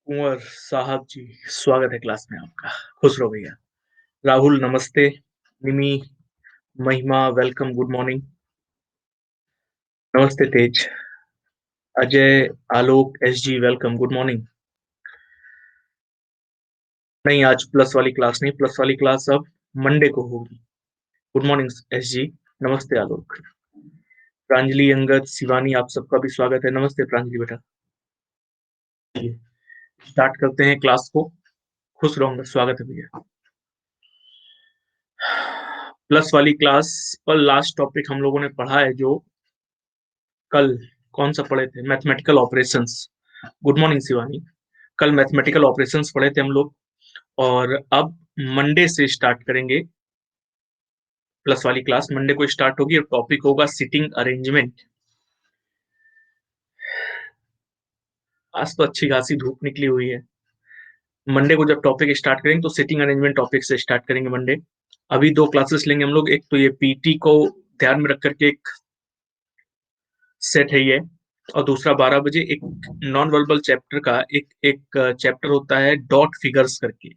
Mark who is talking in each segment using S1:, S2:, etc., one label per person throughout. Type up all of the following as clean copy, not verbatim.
S1: कुंवर साहब जी, स्वागत है क्लास में आपका। खुश रहो भैया। राहुल नमस्ते। निमी, महिमा वेलकम, गुड मॉर्निंग। नमस्ते तेज। अजय, आलोक, एसजी वेलकम, गुड मॉर्निंग। नहीं, आज प्लस वाली क्लास नहीं, प्लस वाली क्लास अब मंडे को होगी। Good morning SG. नमस्ते आलोक। प्रांजलि, अंगद, शिवानी, आप सबका भी स्वागत है। नमस्ते प्रांजलि बेटा। स्टार्ट करते हैं क्लास को। खुश रहूंगा, स्वागत है भैया। प्लस वाली क्लास पर लास्ट टॉपिक हम लोगों ने पढ़ा है जो कल कौन सा पढ़े थे, mathematical operations. Good morning Shivani. कल मैथमेटिकल ऑपरेशंस पढ़े थे हम लोग, और अब मंडे से स्टार्ट करेंगे। प्लस वाली क्लास मंडे को स्टार्ट होगी और टॉपिक होगा सिटिंग अरेंजमेंट। आज तो अच्छी खासी धूप निकली हुई है। मंडे को जब टॉपिक स्टार्ट करेंगे तो सिटिंग अरेंजमेंट टॉपिक से स्टार्ट करेंगे मंडे। अभी दो क्लासेस लेंगे हम लोग, एक तो ये पीटी को ध्यान में रख करके एक सेट है ये, और दूसरा 12 बजे एक नॉन वर्बल चैप्टर का एक एक चैप्टर होता है डॉट फिगर्स करके।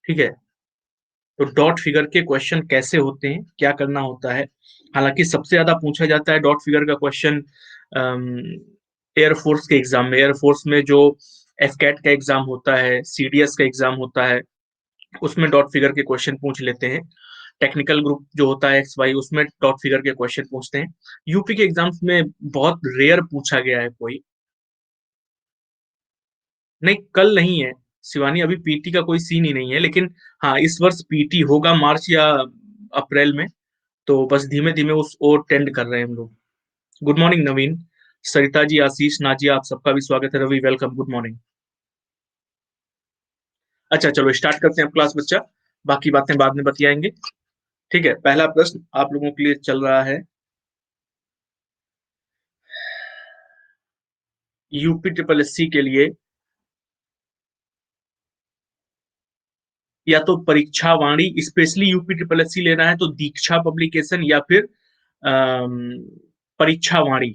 S1: ठीक है, तो डॉट फिगर के क्वेश्चन कैसे होते हैं, क्या करना होता है। हालांकि सबसे ज्यादा पूछा जाता है डॉट फिगर का क्वेश्चन एयरफोर्स के एग्जाम में। एयरफोर्स में जो एफकैट का एग्जाम होता है, सीडीएस का एग्जाम होता है, उसमें डॉट फिगर के क्वेश्चन पूछ लेते हैं। टेक्निकल ग्रुप जो होता है एक्स वाई, उसमें डॉट फिगर के क्वेश्चन पूछते हैं। यूपी के एग्जाम्स में बहुत रेयर पूछा गया है कोई। नहीं, कल नहीं है शिवानी, अभी पीटी का कोई सीन ही नहीं है, लेकिन हाँ इस वर्ष पीटी होगा मार्च या अप्रैल में। तो बस धीमे धीमे उस ओर टेंड कर रहे हैं हम लोग। गुड मॉर्निंग नवीन, सरिता जी, आशीष, नाजिया, आप सबका भी स्वागत है। Ravi welcome, good morning. अच्छा चलो स्टार्ट करते हैं अब क्लास बच्चा, बाकी बातें बाद में बतियाएंगे। ठीक है, पहला प्रश्न आप लोगों के लिए चल रहा है। यूपी ट्रिपल एससी के लिए या तो परीक्षा वाणी, स्पेशली यूपी ट्रिपल एससी लेना है तो दीक्षा पब्लिकेशन, या फिर परीक्षा वाणी।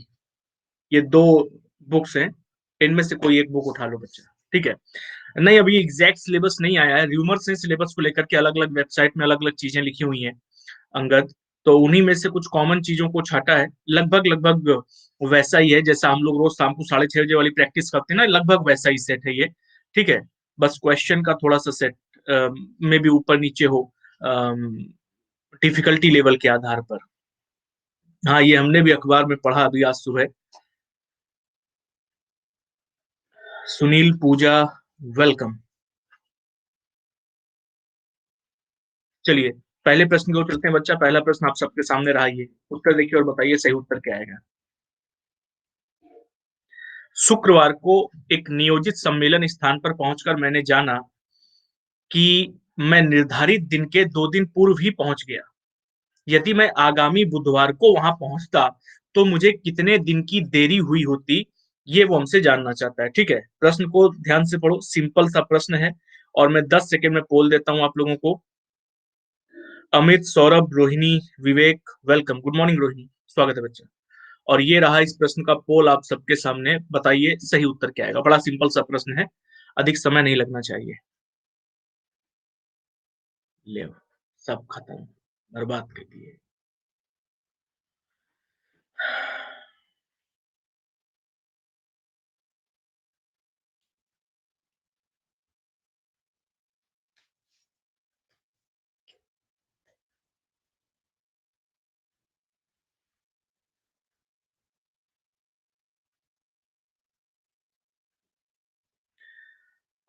S1: ये दो बुक्स हैं, इनमें से कोई एक बुक उठा लो बच्चा। ठीक है, नहीं अभी एग्जैक्ट सिलेबस नहीं आया है, रूमर्स हैं सिलेबस को लेकर के, अलग अलग वेबसाइट में अलग अलग चीजें लिखी हुई हैं अंगद। तो उन्हीं में से कुछ कॉमन चीजों को छाटा है। लगभग लगभग वैसा ही है जैसा हम लोग रोज शाम को 6:30 बजे वाली प्रैक्टिस करते हैं ना, लगभग वैसा ही सेट है ये। ठीक है, बस क्वेश्चन का थोड़ा सा सेट में भी ऊपर नीचे हो, डिफिकल्टी लेवल के आधार पर। हाँ ये हमने भी अखबार में पढ़ा अभी आज सुबह। सुनील, पूजा, वेलकम। चलिए पहले प्रश्न की ओर चलते हैं बच्चा। पहला प्रश्न आप सबके सामने रहा, ये उत्तर देखिए और बताइए सही उत्तर क्या आएगा। शुक्रवार को एक नियोजित सम्मेलन स्थान पर पहुंचकर मैंने जाना कि मैं निर्धारित दिन के 2 दिन पूर्व ही पहुंच गया। यदि मैं आगामी बुधवार को वहां पहुंचता तो मुझे कितने दिन की देरी हुई होती, ये वो हमसे जानना चाहता है। ठीक है, प्रश्न को ध्यान से पढ़ो, सिंपल सा प्रश्न है, और मैं 10 सेकेंड में पोल देता हूं आप लोगों को। अमित, सौरभ, रोहिणी, विवेक, वेलकम, गुड मॉर्निंग रोहिणी, स्वागत है बच्चा। और ये रहा इस प्रश्न का पोल आप सबके सामने, बताइए सही उत्तर क्या आएगा। बड़ा सिंपल सा प्रश्न है, अधिक समय नहीं लगना चाहिए। ले सब खत्म, बर्बाद कर दिए।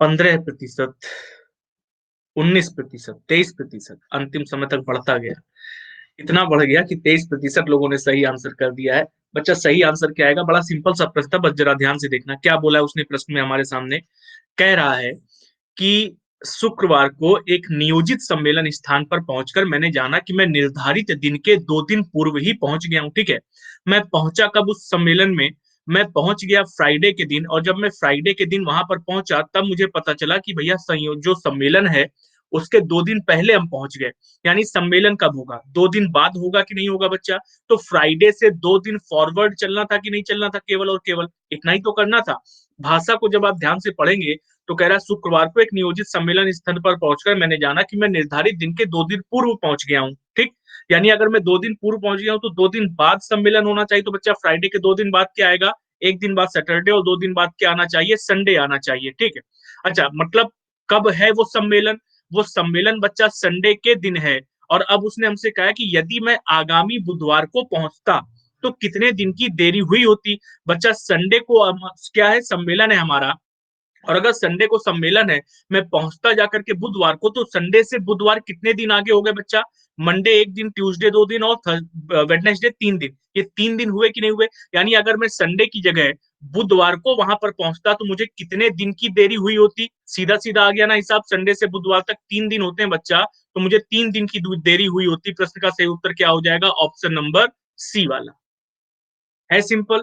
S1: 15%, 19%, 23%, अंतिम समय तक बढ़ता गया। इतना बढ़ गया कि 23% लोगों ने सही आंसर कर दिया है। बच्चा सही आंसर क्या आएगा, बड़ा सिंपल सा प्रश्न था, बस जरा ध्यान से देखना क्या बोला है उसने प्रश्न में हमारे सामने। कह रहा है कि शुक्रवार को एक नियोजित सम्मेलन स्थान पर पहुंचकर मैंने जाना कि मैं निर्धारित दिन के 2 दिन पूर्व ही पहुंच गया हूं। ठीक है, मैं पहुंचा कब उस सम्मेलन में, मैं पहुंच गया फ्राइडे के दिन, और जब मैं फ्राइडे के दिन वहां पर पहुंचा तब मुझे पता चला कि भैया जो सम्मेलन है उसके 2 दिन पहले हम पहुंच गए। यानी सम्मेलन कब होगा, 2 दिन बाद होगा कि नहीं होगा बच्चा। तो फ्राइडे से 2 दिन फॉरवर्ड चलना था कि नहीं चलना था, केवल और केवल इतना ही तो करना था। भाषा को जब आप ध्यान से पढ़ेंगे तो कह रहा है शुक्रवार को एक नियोजित सम्मेलन स्थल पर पहुंचकर मैंने जाना कि मैं निर्धारित दिन के 2 दिन पूर्व पहुंच गया हूं। ठीक, यानी अगर मैं 2 दिन पूर्व पहुंच गया हूं तो 2 दिन बाद सम्मेलन होना चाहिए, तो बच्चा फ्राइडे के 2 दिन बाद क्या आएगा, 1 दिन बाद सैटरडे और 2 दिन बाद क्या आना चाहिए, संडे आना चाहिए। ठीक है, अच्छा मतलब कब है वो सम्मेलन, वो सम्मेलन बच्चा संडे के दिन है। और अब उसने हमसे कहा कि यदि मैं आगामी बुधवार को पहुंचता तो कितने दिन की देरी हुई होती। बच्चा संडे को क्या है, सम्मेलन है हमारा, और अगर संडे को सम्मेलन है, मैं पहुंचता जाकर के बुधवार को, तो संडे से बुधवार कितने दिन आगे हो गए बच्चा, मंडे 1 दिन, ट्यूसडे 2 दिन और वेडनेसडे 3 दिन, ये 3 दिन हुए कि नहीं हुए। यानी अगर मैं संडे की जगह बुधवार को वहां पर पहुंचता तो मुझे कितने दिन की देरी हुई होती। सीधा सीधा आ गया ना हिसाब, संडे से बुधवार तक 3 दिन होते हैं बच्चा, तो मुझे 3 दिन की देरी हुई होती। प्रश्न का सही उत्तर क्या हो जाएगा, ऑप्शन नंबर सी वाला है। सिंपल,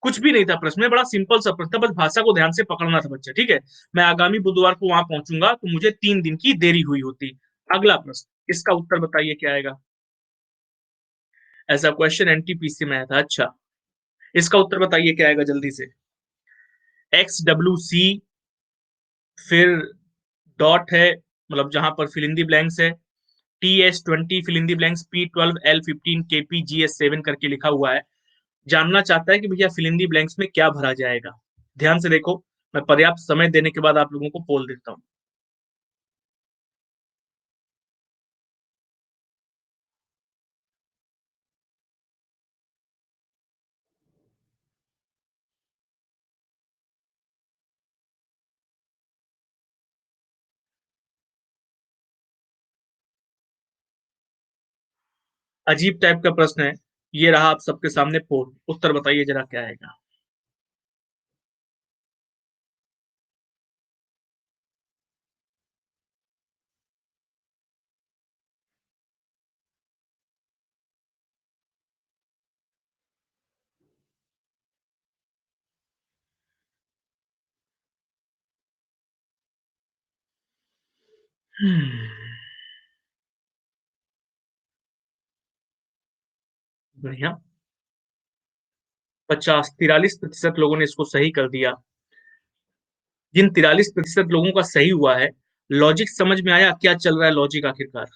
S1: कुछ भी नहीं था प्रश्न में, बड़ा सिंपल सा प्रश्न था, बस भाषा को ध्यान से पकड़ना था बच्चा। ठीक है, मैं आगामी बुधवार को वहां पहुंचूंगा तो मुझे 3 दिन की देरी हुई होती। अगला प्रश्न, इसका उत्तर बताइए क्या आएगा। ऐसा क्वेश्चन एनटीपीसी में आया था। अच्छा, इसका उत्तर बताइए क्या आएगा जल्दी से। XWC, फिर डॉट है, मतलब जहां पर फिल इन दी ब्लैंक्स है, TS20 fill in the blanks, P12L15 KPGS7 करके लिखा हुआ है। जानना चाहता है कि भैया फिल इन दी ब्लैंक्स में क्या भरा जाएगा। ध्यान से देखो, मैं पर्याप्त समय देने के बाद आप लोगों को पोल देता हूं। अजीब टाइप का प्रश्न है, ये रहा आप सबके सामने पोल, उत्तर बताइए जरा क्या आएगा। बढ़िया, 43% लोगों ने इसको सही कर दिया। जिन 43% लोगों का सही हुआ है, लॉजिक समझ में आया क्या चल रहा है, लॉजिक आखिरकार।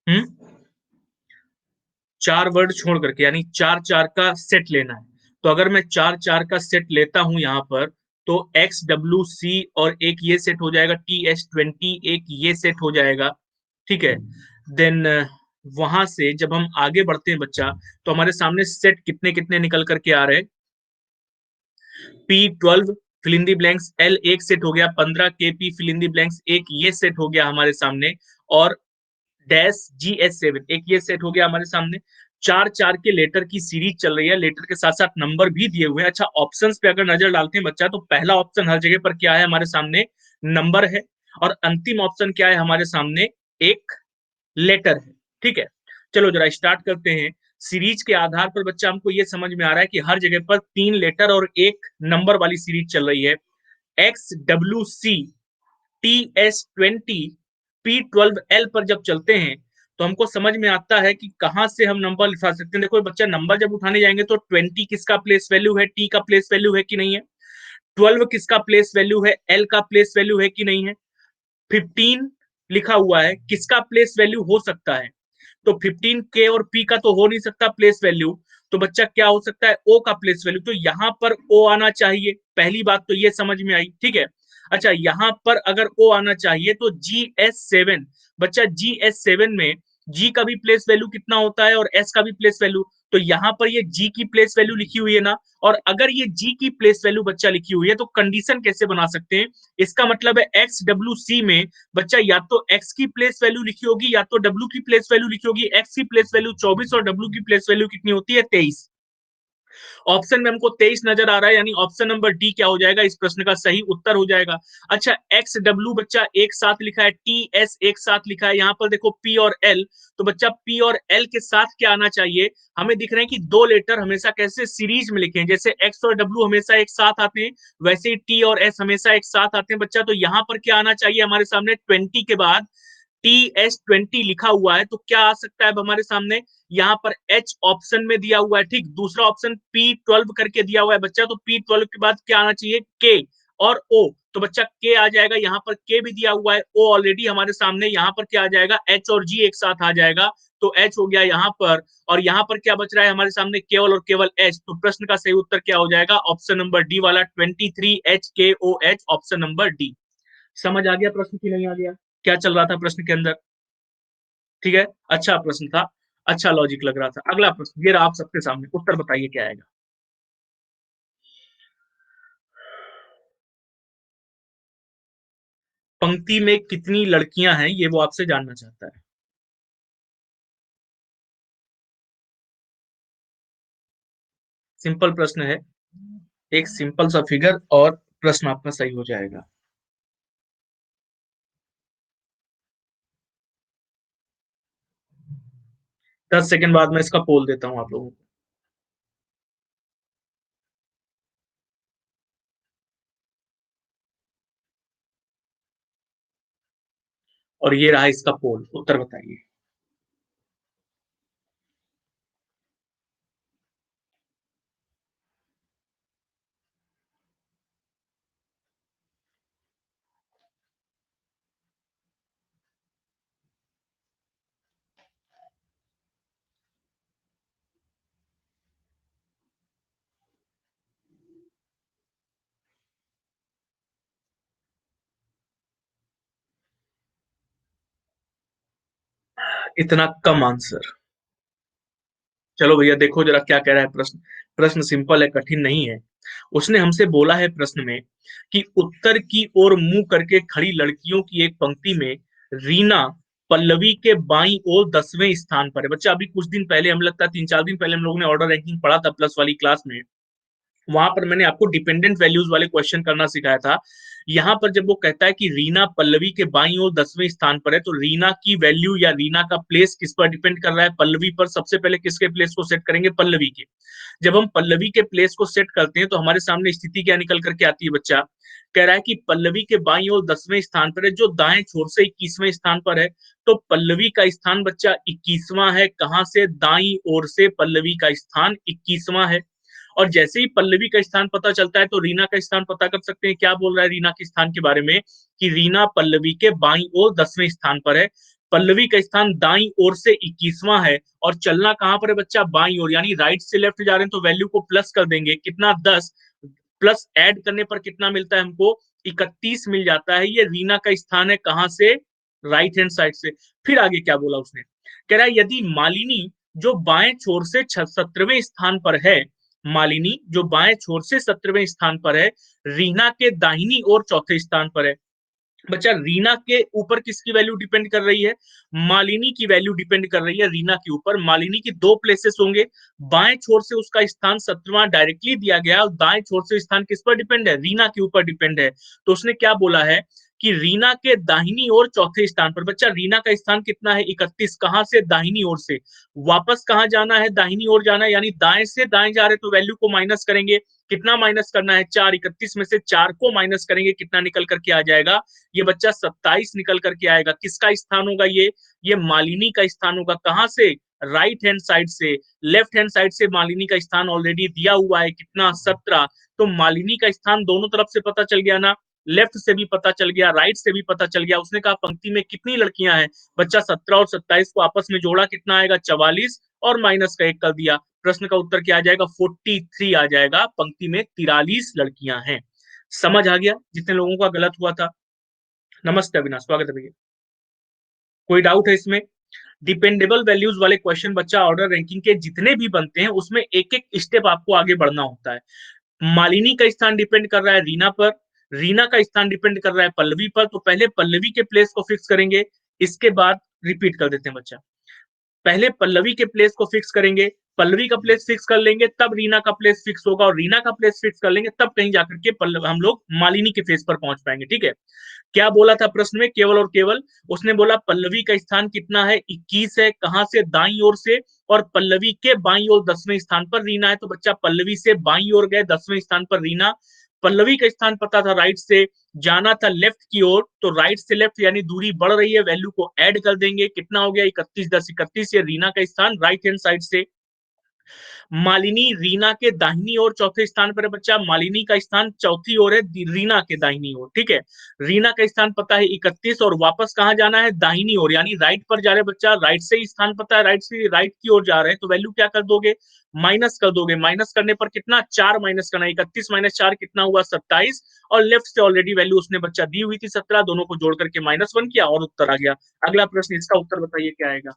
S1: हम्म, 4 वर्ड छोड़ करके, यानी 4 4 का सेट लेना है। तो अगर मैं 4 4 का सेट लेता हूं यहां पर, तो XWC और एक ये सेट हो जाएगा, TS20 एक ये सेट हो जाएगा। ठीक है, देन वहां से जब हम आगे बढ़ते हैं बच्चा, तो हमारे सामने सेट कितने कितने निकल करके आ रहे हैं। P12 fill in the blanks L एक सेट हो गया, 15 KP fill in the blanks एक ये सेट हो गया हमारे सामने, और डैश GS7 एक ये सेट हो गया हमारे सामने। 4 4 के लेटर की सीरीज चल रही है, लेटर के साथ साथ नंबर भी दिए हुए हैं। अच्छा, ऑप्शंस पे अगर नजर डालते हैं बच्चा, तो पहला ऑप्शन हर जगह पर क्या है हमारे सामने, नंबर है, और अंतिम ऑप्शन क्या है हमारे सामने, एक लेटर है। ठीक है, चलो जरा स्टार्ट करते हैं। सीरीज के आधार पर बच्चा हमको ये समझ में आ रहा है कि हर जगह पर 3 लेटर और एक नंबर वाली सीरीज चल रही है। XWC, TS20, P12L पर जब चलते हैं तो हमको समझ में आता है कि कहां से हम नंबर लिखा सकते हैं। देखो बच्चा, नंबर जब उठाने जाएंगे तो 20 किसका प्लेस वैल्यू है, T का प्लेस वैल्यू है कि नहीं है। 12 किसका प्लेस वैल्यू है, L का प्लेस वैल्यू है कि नहीं है। 15 लिखा हुआ है, किसका प्लेस वैल्यू हो सकता है, तो 15 के और पी का तो हो नहीं सकता प्लेस वैल्यू, तो बच्चा क्या हो सकता है, ओ का प्लेस वैल्यू, तो यहां पर ओ आना चाहिए। पहली बात तो ये समझ में आई। ठीक है, अच्छा यहां पर अगर ओ आना चाहिए तो GS7, बच्चा GS7 में जी का भी प्लेस वैल्यू कितना होता है और एस का भी प्लेस वैल्यू, तो यहां पर ये जी की प्लेस वैल्यू लिखी हुई है ना, और अगर ये जी की प्लेस वैल्यू बच्चा लिखी हुई है तो कंडीशन कैसे बना सकते हैं। इसका मतलब है XWC में बच्चा या तो एक्स की प्लेस वैल्यू लिखी होगी या तो डब्ल्यू की प्लेस वैल्यू लिखी होगी। एक्स की प्लेस वैल्यू 24 और डब्ल्यू की प्लेस वैल्यू कितनी होती है, 23। ऑप्शन में हमको 23 नजर आ रहा है, यानी ऑप्शन नंबर डी क्या हो जाएगा, इस प्रश्न का सही उत्तर हो जाएगा। अच्छा, एक्स डब्ल्यू बच्चा एक साथ लिखा है, टी एस एक साथ लिखा है, यहाँ पर देखो पी और एल, तो बच्चा पी और एल के साथ क्या आना चाहिए, हमें दिख रहे हैं कि दो लेटर हमेशा कैसे सीरीज में लिखे हैं, जैसे एक्स और डब्ल्यू हमेशा एक साथ आते हैं, वैसे ही टी और एस हमेशा एक साथ आते हैं बच्चा। तो यहाँ पर क्या आना चाहिए हमारे सामने, 20 के बाद TS20 लिखा हुआ है, तो क्या आ सकता है अब हमारे सामने? यहाँ पर H ऑप्शन में दिया हुआ है, ठीक। दूसरा ऑप्शन P12 करके दिया हुआ है बच्चा, तो P12 के बाद क्या आना चाहिए? K और O। तो बच्चा K आ जाएगा, यहाँ पर K भी दिया हुआ है, O ऑलरेडी हमारे सामने, यहाँ पर क्या आ जाएगा? H और G एक साथ आ जाएगा, तो H हो गया यहाँ पर, और यहाँ पर क्या बच रहा है हमारे सामने? केवल और केवल H। तो प्रश्न का सही उत्तर क्या हो जाएगा? ऑप्शन नंबर डी वाला 23HKOH, ऑप्शन नंबर डी। समझ आ गया प्रश्न की नहीं आ गया? क्या चल रहा था प्रश्न के अंदर? ठीक है, अच्छा प्रश्न था, अच्छा लॉजिक लग रहा था। अगला प्रश्न ये रहा आप सबके सामने, उत्तर बताइए क्या आएगा। पंक्ति में कितनी लड़कियां हैं, ये वो आपसे जानना चाहता है। सिंपल प्रश्न है, एक सिंपल सा फिगर और प्रश्न आपका सही हो जाएगा। 10 सेकंड बाद मैं इसका पोल देता हूं आप लोगों को। और ये रहा इसका पोल, उत्तर बताइए। इतना कम आंसर? चलो भैया देखो जरा क्या कह रहा है प्रश्न। प्रश्न सिंपल है, कठिन नहीं है। उसने हमसे बोला है प्रश्न में कि उत्तर की ओर मुंह करके खड़ी लड़कियों की एक पंक्ति में रीना पल्लवी के बाईं ओर 10वें स्थान पर है। बच्चा अभी कुछ दिन पहले, हम लगता है 3-4 दिन पहले, हम लोगों ने ऑर्डर रैंकिंग पढ़ा था प्लस वाली क्लास में। वहां पर मैंने आपको डिपेंडेंट वैल्यूज वाले क्वेश्चन करना सिखाया था। यहाँ पर जब वो कहता है कि रीना पल्लवी के बाईं ओर 10वें स्थान पर है, तो रीना की वैल्यू या रीना का प्लेस किस पर डिपेंड कर रहा है? पल्लवी पर। सबसे पहले किसके प्लेस को सेट करेंगे? पल्लवी के। जब हम पल्लवी के प्लेस को सेट करते हैं तो हमारे सामने स्थिति क्या निकल करके आती है बच्चा? कह रहा है कि पल्लवी के बाईं ओर 10वें स्थान पर है, जो दाएं छोर से 21वें स्थान पर है। तो पल्लवी का स्थान बच्चा 21वां है। कहां से? दाईं ओर से पल्लवी का स्थान 21वां है। और जैसे ही पल्लवी का स्थान पता चलता है तो रीना का स्थान पता कर सकते हैं। क्या बोल रहा है रीना के स्थान के बारे में? कि रीना पल्लवी के बाईं ओर 10वें स्थान पर है। पल्लवी का स्थान दाईं ओर से 21वां है, और चलना कहां पर है बच्चा? बाईं ओर, यानी राइट से लेफ्ट जा रहे हैं तो वैल्यू को प्लस कर देंगे। कितना? 10 प्लस ऐड करने पर कितना मिलता है हमको? 31 मिल जाता है। ये रीना का स्थान है, कहां से? राइट हैंड साइड से। फिर आगे क्या बोला उसने? कह रहा है यदि मालिनी जो बाएं छोर से 17वें स्थान पर है, मालिनी जो बाएं छोर से 17वें स्थान पर है, रीना के दाहिनी ओर चौथे स्थान पर है। बच्चा रीना के ऊपर किसकी वैल्यू डिपेंड कर रही है? मालिनी की वैल्यू डिपेंड कर रही है रीना के ऊपर। मालिनी की दो प्लेसेस होंगे, बाएं छोर से उसका स्थान 17वां डायरेक्टली दिया गया, और दाएं छोर से स्थान किस पर डिपेंड है? रीना के ऊपर डिपेंड है। तो उसने क्या बोला है कि रीना के दाहिनी ओर चौथे स्थान पर। बच्चा रीना का स्थान कितना है? 31। कहां से? दाहिनी ओर से। वापस कहां जाना है? दाहिनी ओर जाना है, यानी दाएं से दाएं जा रहे तो वैल्यू को माइनस करेंगे। कितना माइनस करना है? 4। 31 में से 4 को माइनस करेंगे, कितना निकल करके आ जाएगा? ये बच्चा 27 निकल करके आएगा। किसका स्थान होगा ये मालिनी का स्थान होगा। कहां से? राइट हैंड साइड से। लेफ्ट हैंड साइड से मालिनी का स्थान ऑलरेडी दिया हुआ है, कितना? 17। तो मालिनी का स्थान दोनों तरफ से पता चल गया ना, लेफ्ट से भी पता चल गया, राइट से भी पता चल गया। उसने कहा पंक्ति में कितनी लड़कियां हैं? बच्चा 17 और 27 को आपस में जोड़ा, कितना आएगा? 44, और माइनस का 1 कर दिया। प्रश्न का उत्तर क्या आ जाएगा? 43 आ जाएगा। पंक्ति में 43 लड़कियां हैं। समझ आ गया जितने लोगों का गलत हुआ था? नमस्ते अविनाश, स्वागत है भैया। कोई डाउट है इसमें? डिपेंडेबल वैल्यूज वाले क्वेश्चन बच्चा ऑर्डर रैंकिंग के जितने भी बनते हैं उसमें एक एक स्टेप आपको आगे बढ़ना होता है। मालिनी का स्थान डिपेंड कर रहा है रीना पर, रीना का स्थान डिपेंड कर रहा है पल्लवी पर। तो पहले पल्लवी के प्लेस को फिक्स करेंगे, इसके बाद रिपीट कर देते हैं बच्चा। पहले पल्लवी के प्लेस को फिक्स करेंगे, पल्लवी का प्लेस फिक्स कर लेंगे, तब रीना का प्लेस फिक्स होगा, और रीना का प्लेस फिक्स कर लेंगे, तब कहीं जाकर के हम लोग मालिनी के फेस पर पहुंच पाएंगे। ठीक है, क्या बोला था प्रश्न में? केवल और केवल उसने बोला पल्लवी का स्थान कितना है? 21 है। कहां से? दाई ओर से। और पल्लवी के बाई ओर 10वें स्थान पर रीना है। तो बच्चा पल्लवी से बाई ओर गए, 10वें स्थान पर रीना। पल्लवी का स्थान पता था राइट से, जाना था लेफ्ट की ओर, तो राइट से लेफ्ट यानी दूरी बढ़ रही है, वैल्यू को ऐड कर देंगे, कितना हो गया 31 10 31। ये रीना का स्थान राइट हैंड साइड से। मालिनी रीना के दाहिनी ओर चौथे स्थान पर है बच्चा, मालिनी का स्थान चौथी ओर है, रीना के दाहिनी ओर, ठीक है। रीना का स्थान पता है 31 और वापस कहाँ जाना है, दाहिनी ओर, यानी राइट पर जा रहे बच्चा, राइट से ही स्थान पता है, राइट से राइट की ओर जा रहे हैं, तो वैल्यू क्या कर दोगे, माइनस कर दोगे। माइनस करने पर कितना, 4 माइनस करना, 31 माइनस 4 कितना हुआ 27, और लेफ्ट से ऑलरेडी वैल्यू उसने बच्चा दी हुई थी 17, दोनों को जोड़ करके -1 किया और उत्तर आ गया। अगला प्रश्न, इसका उत्तर बताइए क्या आएगा।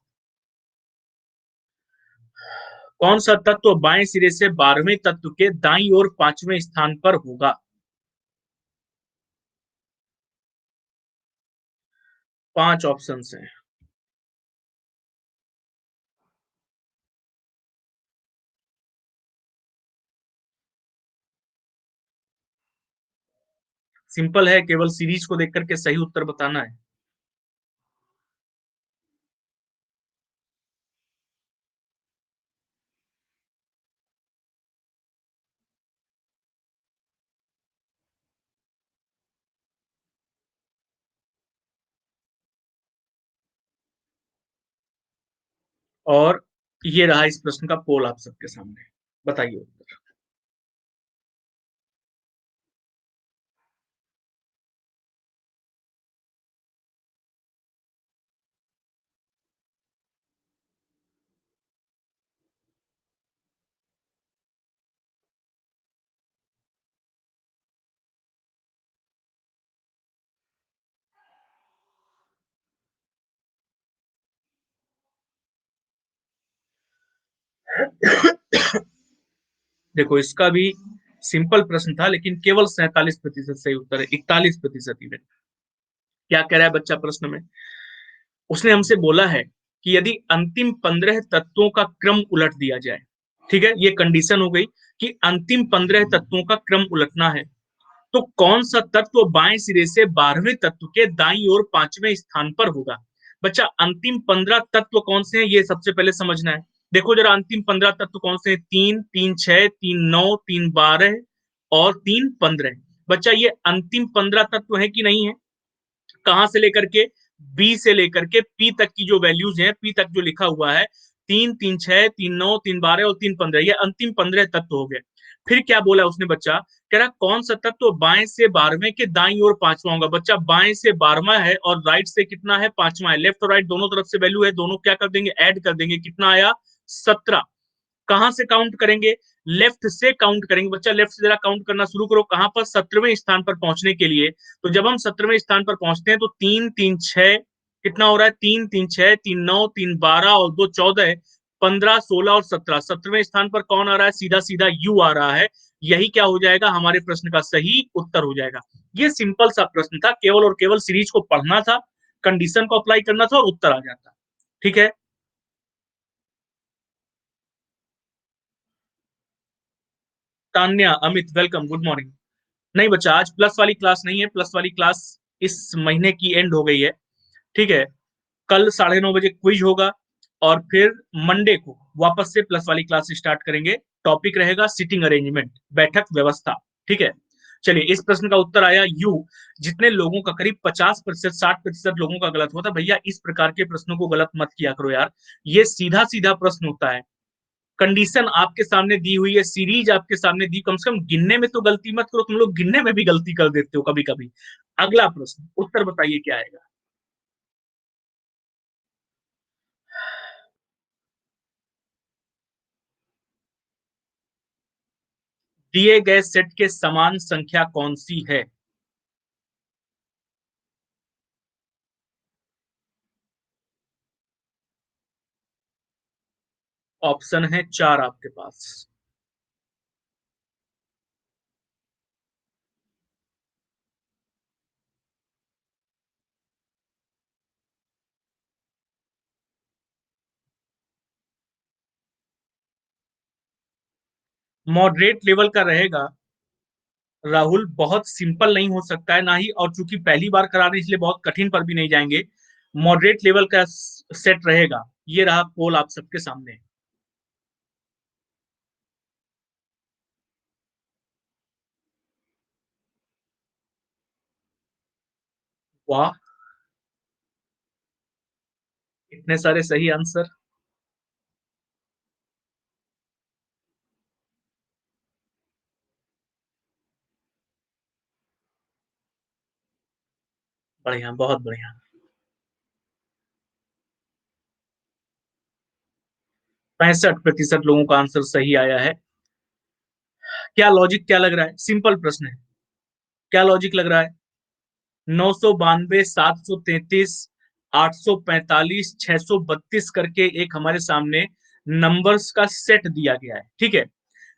S1: कौन सा तत्व बाएं सिरे से 12वें तत्व के दाईं ओर 5वें स्थान पर होगा। 5 ऑप्शन हैं। सिंपल है, केवल सीरीज को देख करके सही उत्तर बताना है। और ये रहा इस प्रश्न का पोल आप सबके सामने, बताइए उत्तर। देखो, इसका भी सिंपल प्रश्न था, लेकिन केवल 47% सही उत्तर है, 41% इवन। क्या कह रहा है बच्चा प्रश्न में, उसने हमसे बोला है कि यदि अंतिम 15 तत्वों का क्रम उलट दिया जाए, ठीक है, ये कंडीशन हो गई कि अंतिम 15 तत्वों का क्रम उलटना है, तो कौन सा तत्व बाएं सिरे से 12वें तत्व के दाईं ओर 5वें स्थान पर होगा। बच्चा, अंतिम 15 तत्व कौन से हैं ये सबसे पहले समझना है। देखो जरा, अंतिम 15 तत्व कौन से हैं, 3 3 6 3 9 3 12 और 3 15। बच्चा, ये अंतिम 15 तत्व है कि नहीं है। कहां से लेकर के, बी से लेकर के पी तक की जो वैल्यूज हैं, पी तक जो लिखा हुआ है, 3 3 6 3 9 3 12 और 3 15, ये अंतिम 15 तत्व हो गए। फिर क्या बोला उसने बच्चा, कह रहा कौन सा तत्व बाएं से 12वें के दाईं ओर पांचवा होगा। बच्चा, बाएं से 12वां है और राइट से कितना है, पांचवा है, लेफ्ट और राइट दोनों तरफ से वैल्यू है, दोनों क्या कर देंगे, ऐड कर देंगे, कितना आया 17। कहां से काउंट करेंगे, लेफ्ट से काउंट करेंगे। बच्चा, लेफ्ट से जरा काउंट करना शुरू करो, कहां पर, 17वें स्थान पर पहुंचने के लिए। तो जब हम 17वें स्थान पर पहुंचते हैं तो 3 3 6 कितना हो रहा है, 3 3 6 3 9 3 12 और 2 14, 15 16 और 17। 17वें स्थान पर कौन आ रहा है, सीधा सीधा यू आ रहा है। यही क्या हो जाएगा, हमारे प्रश्न का सही उत्तर हो जाएगा। ये सिंपल सा प्रश्न था, केवल और केवल सीरीज को पढ़ना था, कंडीशन को अप्लाई करना था और उत्तर आ जाता। ठीक है। Tanya, Amit, welcome, good morning. नहीं बच्चा, आज प्लस वाली क्लास नहीं है, प्लस वाली क्लास इस महीने की एंड हो गई है। ठीक है। कल 9:30 बजे क्विज होगा और फिर मंडे को वापस से प्लस वाली क्लास स्टार्ट करेंगे। टॉपिक रहेगा सिटिंग अरेंजमेंट, बैठक व्यवस्था। ठीक है। चलिए, इस प्रश्न का उत्तर आया यू। जितने लोगों का, करीब 50% 60% लोगों का गलत होता है। भैया, इस प्रकार के प्रश्नों को गलत मत किया करो यार, ये सीधा सीधा प्रश्न होता है। कंडीशन आपके सामने दी हुई है, सीरीज आपके सामने दी, कम से कम गिनने में तो गलती मत करो, तुम लोग गिनने में भी गलती कर देते हो कभी कभी। अगला प्रश्न, उत्तर बताइए क्या आएगा। दिए गए सेट के समान संख्या कौन सी है। ऑप्शन है 4 आपके पास। मॉडरेट लेवल का रहेगा राहुल, बहुत सिंपल नहीं हो सकता है ना ही, और चूंकि पहली बार करा रहे हैं इसलिए बहुत कठिन पर भी नहीं जाएंगे। मॉडरेट लेवल का सेट रहेगा। ये रहा पोल आप सबके सामने। वाह, इतने सारे सही आंसर। बढ़िया, बहुत बढ़िया। 65% लोगों का आंसर सही आया है। क्या लॉजिक क्या लग रहा है? सिंपल प्रश्न है। क्या लॉजिक लग रहा है? 992, 733, 845, 632 करके एक हमारे सामने नंबर्स का सेट दिया गया है, ठीक है।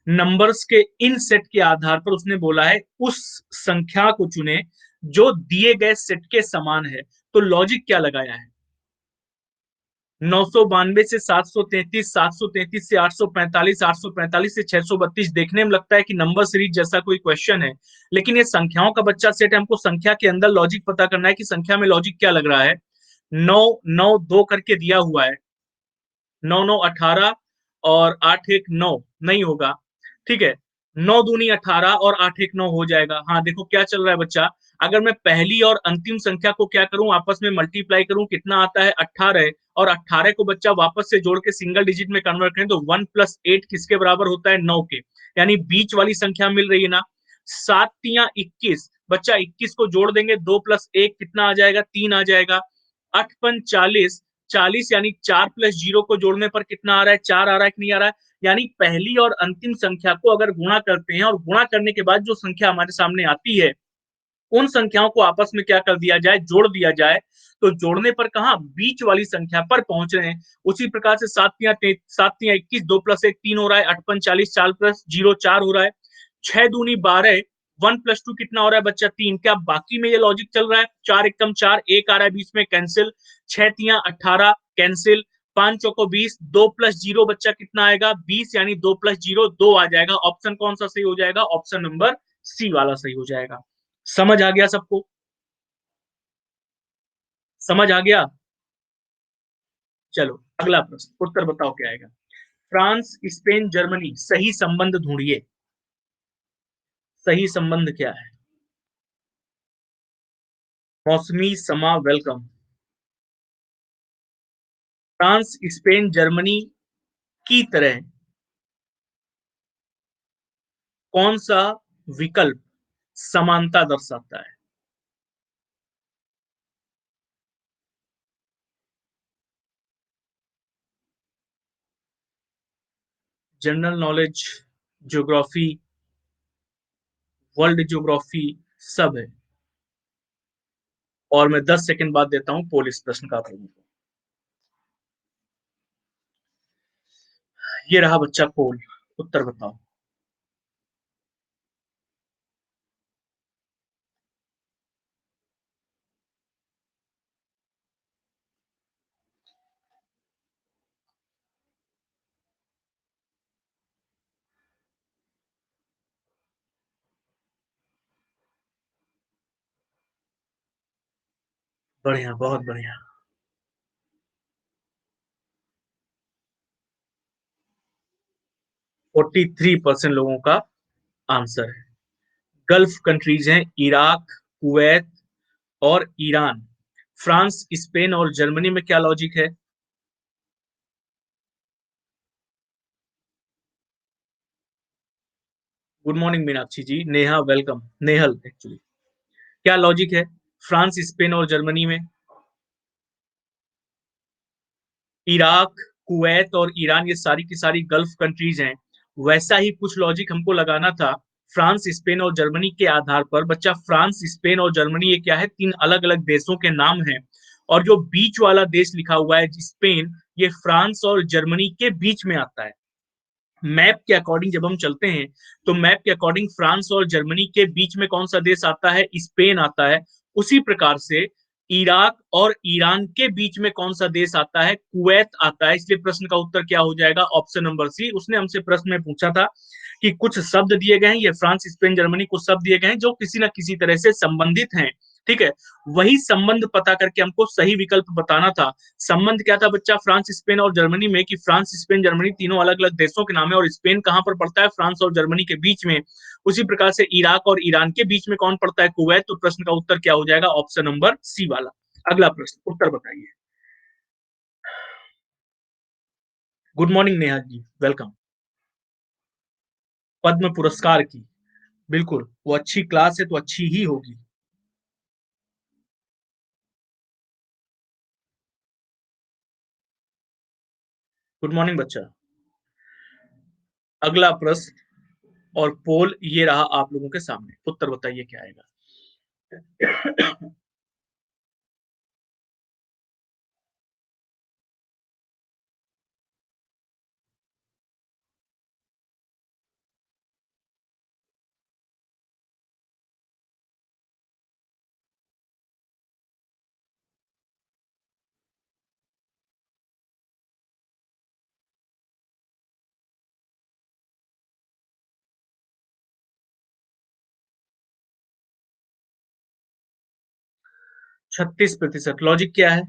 S1: नंबर्स के इन सेट के आधार पर उसने बोला है उस संख्या को चुने जो दिए गए सेट के समान है। तो लॉजिक क्या लगाया है? 992 से 733, 733 से 845, 845 से 632। देखने में लगता है कि नंबर सीरीज जैसा कोई क्वेश्चन है, लेकिन ये संख्याओं का बच्चा सेट है। हमको संख्या के अंदर लॉजिक पता करना है कि संख्या में लॉजिक क्या लग रहा है। 9 9 2 करके दिया हुआ है। 9 9 18 और 8 1 9 नहीं होगा, ठीक है। 9 दूनी 18 और 8 1 9 हो जाएगा। हाँ, देखो क्या चल रहा है बच्चा। अगर मैं पहली और अंतिम संख्या को क्या करूं, आपस में मल्टीप्लाई करूं, कितना आता है? 18। और 18 को बच्चा वापस से जोड़ के सिंगल डिजिट में कन्वर्ट करें तो 1 + 8 किसके बराबर होता है? 9 के। यानी बीच वाली संख्या मिल रही है ना। 7 × 21 बच्चा, 21 को जोड़ देंगे, 2 + 1 कितना आ जाएगा? 3 आ जाएगा। 8 × 5 = 40, 40 यानी 4 + 0 को जोड़ने पर कितना आ रहा है? 4 आ रहा है कि नहीं आ रहा है? यानी पहली और अंतिम संख्या को अगर गुणा करते हैं और गुणा करने के बाद जो संख्या हमारे सामने आती है, उन संख्याओं को आपस में क्या कर दिया जाए? जोड़ दिया जाए। तो जोड़ने पर कहा? बीच वाली संख्या पर पहुंच रहे हैं। उसी प्रकार से 7 × 21, 2 + 1 3 हो रहा है। 8 × 5 = 40, 4 + 0 4 हो रहा है। 6 दूनी 12, 1 + 2 कितना हो रहा है बच्चा? 3। क्या बाकी में ये लॉजिक चल रहा है? 4 एकम 4, 1 आ रहा है बीच में, कैंसिल। 6 × 3 = 18, कैंसिल। 5 चौको 20, 2 + 0 बच्चा कितना आएगा? 20, यानी 2 + 0 2 आ जाएगा। ऑप्शन कौन सा सही हो जाएगा? ऑप्शन नंबर सी वाला सही हो जाएगा। समझ आ गया सबको? समझ आ गया? चलो अगला प्रश्न, उत्तर बताओ क्या आएगा। फ्रांस, स्पेन, जर्मनी, सही संबंध ढूंढिए। सही संबंध क्या है? मौसमी समा वेलकम। फ्रांस, स्पेन, जर्मनी की तरह कौन सा विकल्प समानता दर्शाता है? General knowledge, geography, world geography, सब है। और मैं 10 सेकंड बाद देता हूं पोल इस प्रश्न का आप लोगों को। ये रहा बच्चा पोल। उत्तर बताओ। बढ़िया, बहुत बढ़िया। 43% लोगों का आंसर है। गल्फ कंट्रीज हैं इराक, कुवैत और ईरान। फ्रांस, स्पेन और जर्मनी में क्या लॉजिक है? गुड मॉर्निंग मीनाक्षी जी, नेहा वेलकम, नेहल एक्चुअली। क्या लॉजिक है फ्रांस, स्पेन और जर्मनी में? इराक, कुवैत और ईरान ये सारी की सारी गल्फ कंट्रीज हैं। वैसा ही कुछ लॉजिक हमको लगाना था फ्रांस, स्पेन और जर्मनी के आधार पर। बच्चा, फ्रांस, स्पेन और जर्मनी ये क्या है? तीन अलग अलग देशों के नाम हैं। और जो बीच वाला देश लिखा हुआ है स्पेन, ये फ्रांस और जर्मनी के बीच में आता है। मैप के अकॉर्डिंग जब हम चलते हैं तो मैप के अकॉर्डिंग फ्रांस और जर्मनी के बीच में कौन सा देश आता है? स्पेन आता है। उसी प्रकार से इराक और ईरान के बीच में कौन सा देश आता है? कुवैत आता है। इसलिए प्रश्न का उत्तर क्या हो जाएगा? Option number C. उसने हमसे प्रश्न में पूछा था कि कुछ शब्द दिए गए हैं, ये फ्रांस, स्पेन, जर्मनी कुछ शब्द दिए गए हैं जो किसी ना किसी तरह से संबंधित हैं, ठीक है? वही संबंध पता करके हमको सही विकल्प बताना था। संबंध क्या था बच्चा? फ्रांस, स्पेन और जर्मनी में, कि फ्रांस, स्पेन, जर्मनी तीनों अलग-अलग देशों के नाम है, और स्पेन कहाँ पर पड़ता है? फ्रांस और जर्मनी के बीच में। उसी प्रकार से इराक और ईरान के बीच में कौन पड़ता है? कुवैत। तो प्रश्न का उत्तर क्या हो जाएगा? ऑप्शन नंबर सी वाला। अगला प्रश्न, उत्तर बताइए। Good morning Neha ji, welcome. पद्म पुरस्कार की, बिल्कुल, वो अच्छी क्लास है तो अच्छी ही होगी। गुड मॉर्निंग बच्चा। अगला प्रश्न और पोल ये रहा आप लोगों के सामने, उत्तर बताइए क्या आएगा? 36%। लॉजिक क्या है?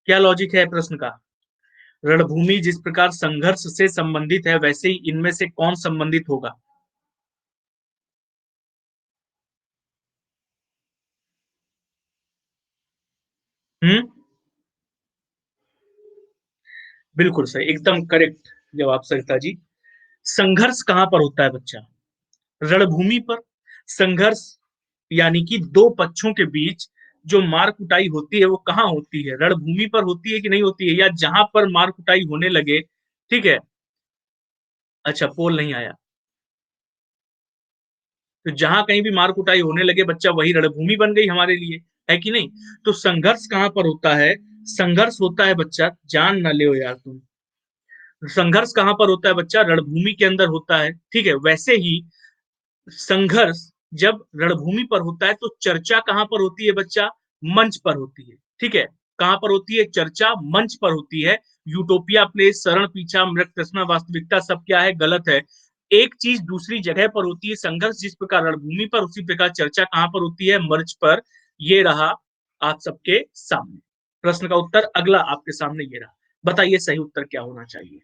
S1: क्या लॉजिक है प्रश्न का? रणभूमि जिस प्रकार संघर्ष से संबंधित है, वैसे ही इनमें से कौन संबंधित होगा? हम्म, बिल्कुल सही, एकदम करेक्ट जवाब सरिता जी। संघर्ष कहां पर होता है बच्चा? रणभूमि पर। संघर्ष यानी कि दो पक्षों के बीच जो मार कुटाई होती है वो कहाँ होती है? रणभूमि पर होती है कि नहीं होती है, या जहां पर मार कुटाई होने लगे, ठीक है? अच्छा, पोल नहीं आया। तो जहां कहीं भी मार कुटाई होने लगे बच्चा, वही रणभूमि बन गई हमारे लिए, है कि नहीं? तो संघर्ष कहां पर होता है? संघर्ष होता है बच्चा, जान ना ले यार तुम। संघर्ष कहां पर होता है बच्चा? रणभूमि के अंदर होता है, ठीक है? वैसे ही संघर्ष जब रणभूमि पर होता है तो चर्चा कहां पर होती है बच्चा? मंच पर होती है, ठीक है? कहां पर होती है चर्चा? मंच पर होती है। यूटोपिया प्लेस, शरण पीछा, मृत तृष्णा, वास्तविकता, सब क्या है? गलत है। एक चीज दूसरी जगह पर होती है। संघर्ष जिस प्रकार रणभूमि पर, उसी प्रकार चर्चा कहां पर होती है? मंच पर। ये रहा आप सबके सामने प्रश्न का उत्तर। अगला आपके सामने ये रहा, बताइए सही उत्तर क्या होना चाहिए?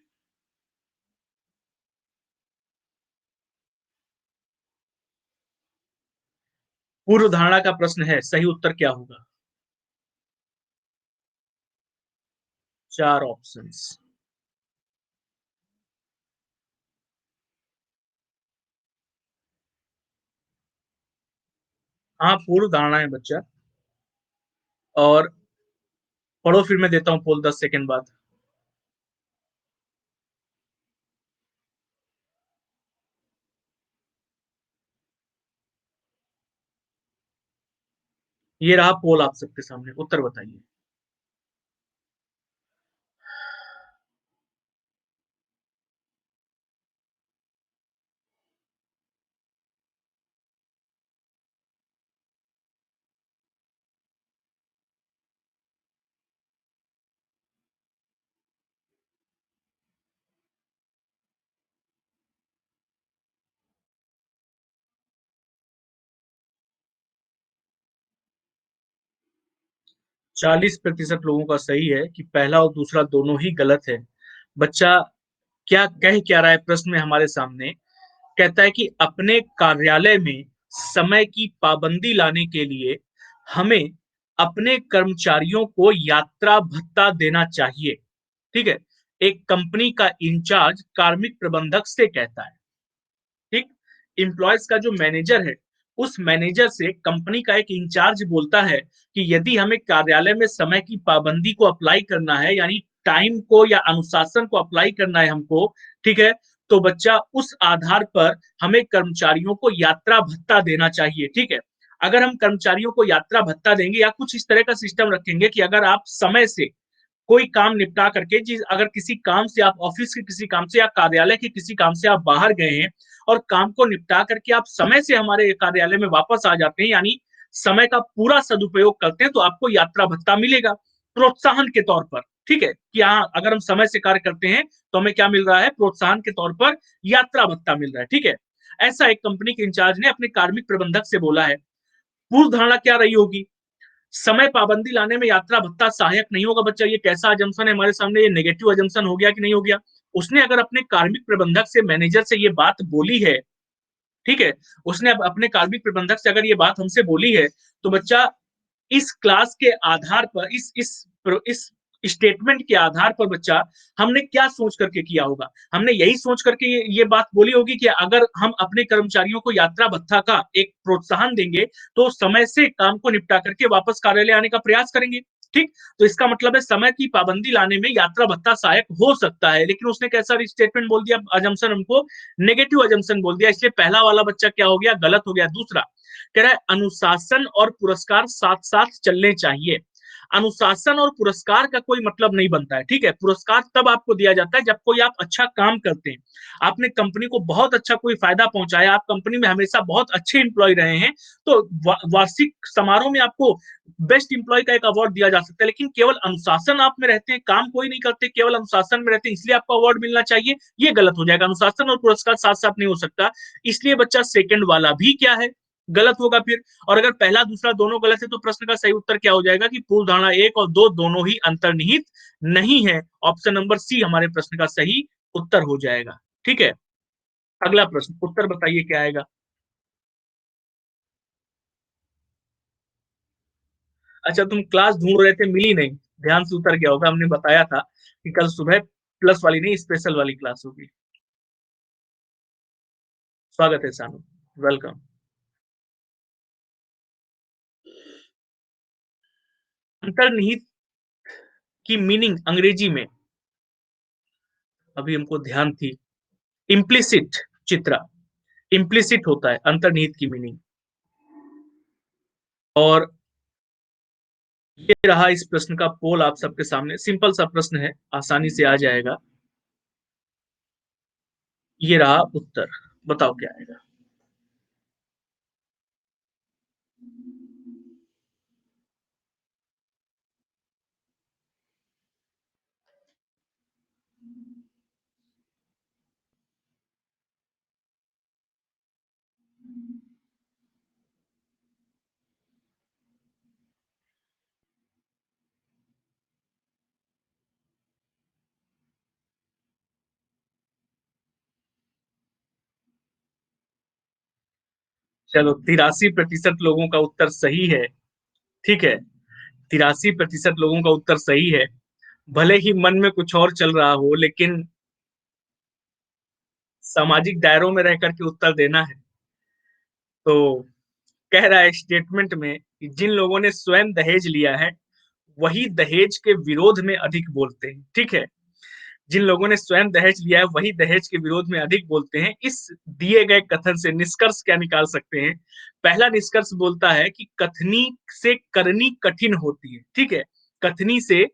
S1: पूर्व धारणा का प्रश्न है, सही उत्तर क्या होगा? चार ऑप्शंस। हाँ, पूर्व धारणा है बच्चा। और पढ़ो, फिर मैं देता हूँ पोल 10 सेकंड बाद। ये रहा पोल आप सबके सामने, उत्तर बताइए। 40% लोगों का सही है कि पहला और दूसरा दोनों ही गलत है। बच्चा क्या कह क्या रहा है प्रश्न में हमारे सामने? कहता है कि अपने कार्यालय में समय की पाबंदी लाने के लिए हमें अपने कर्मचारियों को यात्रा भत्ता देना चाहिए, ठीक है? एक कंपनी का इंचार्ज कार्मिक प्रबंधक से कहता है, ठीक? एम्प्लॉयज का जो मैनेजर है, उस मैनेजर से कंपनी का एक इंचार्ज बोलता है कि यदि हमें कार्यालय में समय की पाबंदी को अप्लाई करना है, यानी टाइम को या अनुशासन को अप्लाई करना है हमको, ठीक है? तो बच्चा उस आधार पर हमें कर्मचारियों को यात्रा भत्ता देना चाहिए, ठीक है? अगर हम कर्मचारियों को यात्रा भत्ता देंगे या कुछ इस तरह का सिस्टम रखेंगे कि अगर आप समय से कोई काम निपटा करके, जिस अगर किसी काम से आप ऑफिस के किसी काम से या कार्यालय के किसी काम से आप बाहर गए हैं और काम को निपटा करके आप समय से हमारे कार्यालय में वापस आ जाते हैं, यानी समय का पूरा सदुपयोग करते हैं, तो आपको यात्रा भत्ता मिलेगा प्रोत्साहन के तौर पर, ठीक है? कि हाँ, अगर हम समय से कार्य करते हैं तो हमें क्या मिल रहा है? प्रोत्साहन के तौर पर यात्रा भत्ता मिल रहा है, ठीक है? ऐसा एक कंपनी के इंचार्ज ने अपने कार्मिक प्रबंधक से बोला है। पूर्व धारणा क्या रही होगी? समय पाबंदी लाने में यात्रा भत्ता सहायक नहीं होगा। बच्चा ये कैसा अजम्पशन है हमारे सामने, ये नेगेटिव अजम्पशन हो गया कि नहीं हो गया? उसने अगर अपने कार्मिक प्रबंधक से, मैनेजर से ये बात बोली है, ठीक है, उसने अपने कार्मिक प्रबंधक से अगर ये बात हमसे बोली है, तो बच्चा इस क्लास के आधार पर, इस स्टेटमेंट के आधार पर बच्चा हमने क्या सोच करके किया होगा? हमने यही सोच करके ये बात बोली होगी कि अगर हम अपने कर्मचारियों को यात्रा भत्ता का एक प्रोत्साहन देंगे, तो समय से काम को निपटा करके वापस कार्यालय आने का प्रयास करेंगे। ठीक? तो इसका मतलब है समय की पाबंदी लाने में यात्रा भत्ता सहायक हो सकता है, लेकिन उसने कैसा स्टेटमेंट बोल दिया, अजम्पशन हमको नेगेटिव अजम्पशन बोल दिया, इसलिए पहला वाला बच्चा क्या हो गया, गलत हो गया। दूसरा कह रहा है अनुशासन और पुरस्कार साथ साथ चलने चाहिए। अनुशासन और पुरस्कार का कोई मतलब नहीं बनता है, ठीक है। पुरस्कार तब आपको दिया जाता है जब कोई आप अच्छा काम करते हैं, आपने कंपनी को बहुत अच्छा कोई फायदा पहुंचाया, आप कंपनी में हमेशा बहुत अच्छे इंप्लॉय रहे हैं, तो वार्षिक समारोह में आपको बेस्ट इंप्लॉय का एक अवार्ड दिया जा सकता है। लेकिन केवल अनुशासन आप में रहते हैं, काम कोई नहीं करते, केवल अनुशासन में रहते हैं, इसलिए आपको अवार्ड मिलना चाहिए, ये गलत हो जाएगा। अनुशासन और पुरस्कार साथ साथ नहीं हो सकता, इसलिए बच्चा सेकंड वाला भी क्या है, गलत होगा फिर। और अगर पहला दूसरा दोनों गलत है, तो प्रश्न का सही उत्तर क्या हो जाएगा कि पूर्व धारणा 1 और 2 दोनों ही अंतर्निहित नहीं है। ऑप्शन नंबर सी हमारे प्रश्न का सही उत्तर हो जाएगा। ठीक है, अगला प्रश्न, उत्तर बताइए क्या आएगा। अच्छा, तुम क्लास ढूंढ रहे थे, मिली नहीं, ध्यान से उतर गया होगा, हमने बताया था कि कल सुबह प्लस वाली नहीं, स्पेशल वाली क्लास होगी। स्वागत है सानू, वेलकम। अंतर्निहित की मीनिंग अंग्रेजी में, अभी हमको ध्यान थी, इम्प्लिसिट। चित्रा, इम्प्लिसिट होता है अंतर्निहित की मीनिंग। और ये रहा इस प्रश्न का पोल आप सबके सामने, सिंपल सा प्रश्न है, आसानी से आ जाएगा। ये रहा उत्तर, बताओ क्या आएगा। चलो, 83% लोगों का उत्तर सही है। ठीक है, 83% लोगों का उत्तर सही है। भले ही मन में कुछ और चल रहा हो, लेकिन सामाजिक दायरों में रह करके उत्तर देना है। तो कह रहा है स्टेटमेंट में कि जिन लोगों ने स्वयं दहेज लिया है, वही दहेज के विरोध में अधिक बोलते हैं। ठीक है, जिन लोगों ने स्वयं दहेज लिया है, वही दहेज के विरोध में अधिक बोलते हैं। इस दिए गए कथन से निष्कर्ष क्या निकाल सकते हैं? पहला निष्कर्ष बोलता है कि कथनी से करनी कठिन होती है। ठीक है, कथनी से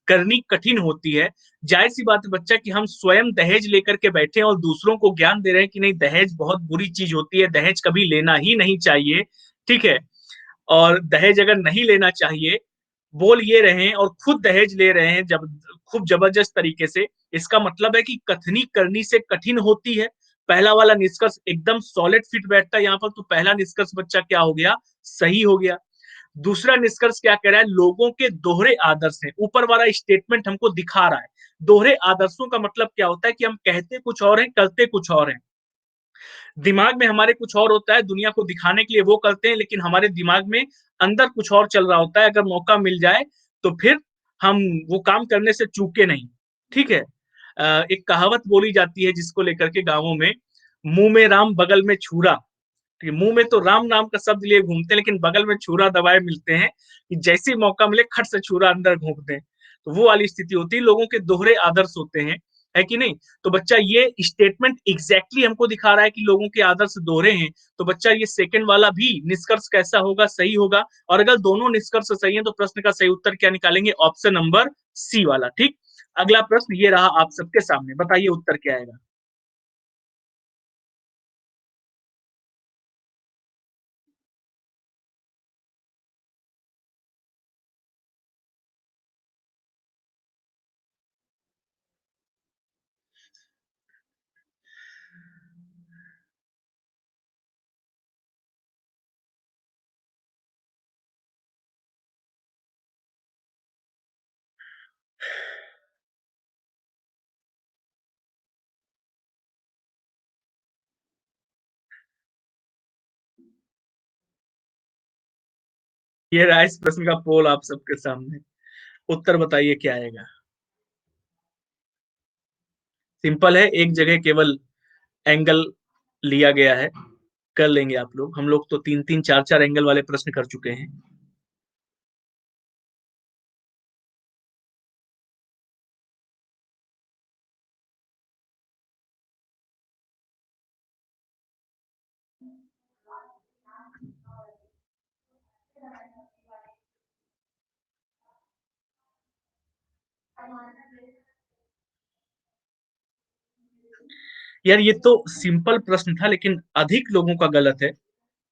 S1: करनी कठिन होती है। जाहिर सी बात है बच्चा कि हम स्वयं दहेज लेकर के बैठे हैं और दूसरों को ज्ञान दे रहे हैं कि नहीं, दहेज बहुत बुरी चीज होती है, दहेज कभी लेना ही नहीं चाहिए। ठीक है, और दहेज अगर नहीं लेना चाहिए बोल ये रहे हैं और खुद दहेज ले रहे हैं जब खूब जबरदस्त तरीके से, इसका मतलब है कि कथनी करनी से कठिन होती है। पहला वाला निष्कर्ष एकदम सॉलिड फिट बैठता है यहाँ पर, तो पहला निष्कर्ष बच्चा क्या हो गया, सही हो गया। दूसरा निष्कर्ष क्या कह रहा है, लोगों के दोहरे आदर्श हैं। ऊपर वाला स्टेटमेंट हमको दिखा रहा है दोहरे आदर्शों का मतलब क्या होता है कि हम कहते कुछ और हैं, करते कुछ और हैं। दिमाग में हमारे कुछ और होता है, दुनिया को दिखाने के लिए वो करते हैं, लेकिन हमारे दिमाग में अंदर कुछ और चल रहा होता है। अगर मौका मिल जाए तो फिर हम वो काम करने से चूके नहीं। ठीक है, एक कहावत बोली जाती है जिसको लेकर के गांवों में, मुंह में राम बगल में छुरा। ठीक है, मुंह में तो राम नाम का शब्द लिए घूमते हैं, लेकिन बगल में छुरा दबाए मिलते हैं कि जैसे ही मौका मिले खट से छुरा अंदर घोंप दें। तो वो वाली स्थिति होती है, लोगों के दोहरे आदर्श होते हैं, है कि नहीं। तो बच्चा ये स्टेटमेंट एग्जैक्टली हमको दिखा रहा है कि लोगों के आदर्श दोहरे हैं। तो बच्चा ये सेकंड वाला भी निष्कर्ष कैसा होगा, सही होगा। और अगर दोनों निष्कर्ष सही है, तो प्रश्न का सही उत्तर क्या निकालेंगे, ऑप्शन नंबर सी वाला। ठीक, अगला प्रश्न ये रहा आप सबके सामने, बताइए उत्तर क्या आएगा। ये रहा इस प्रश्न का पोल आप सबके सामने। उत्तर बताइए क्या आएगा। सिंपल है, एक जगह केवल एंगल लिया गया है। कर लेंगे आप लोग, हम लोग तो तीन तीन चार चार एंगल वाले प्रश्न कर चुके हैं। यार ये तो सिंपल प्रश्न था, लेकिन अधिक लोगों का गलत है।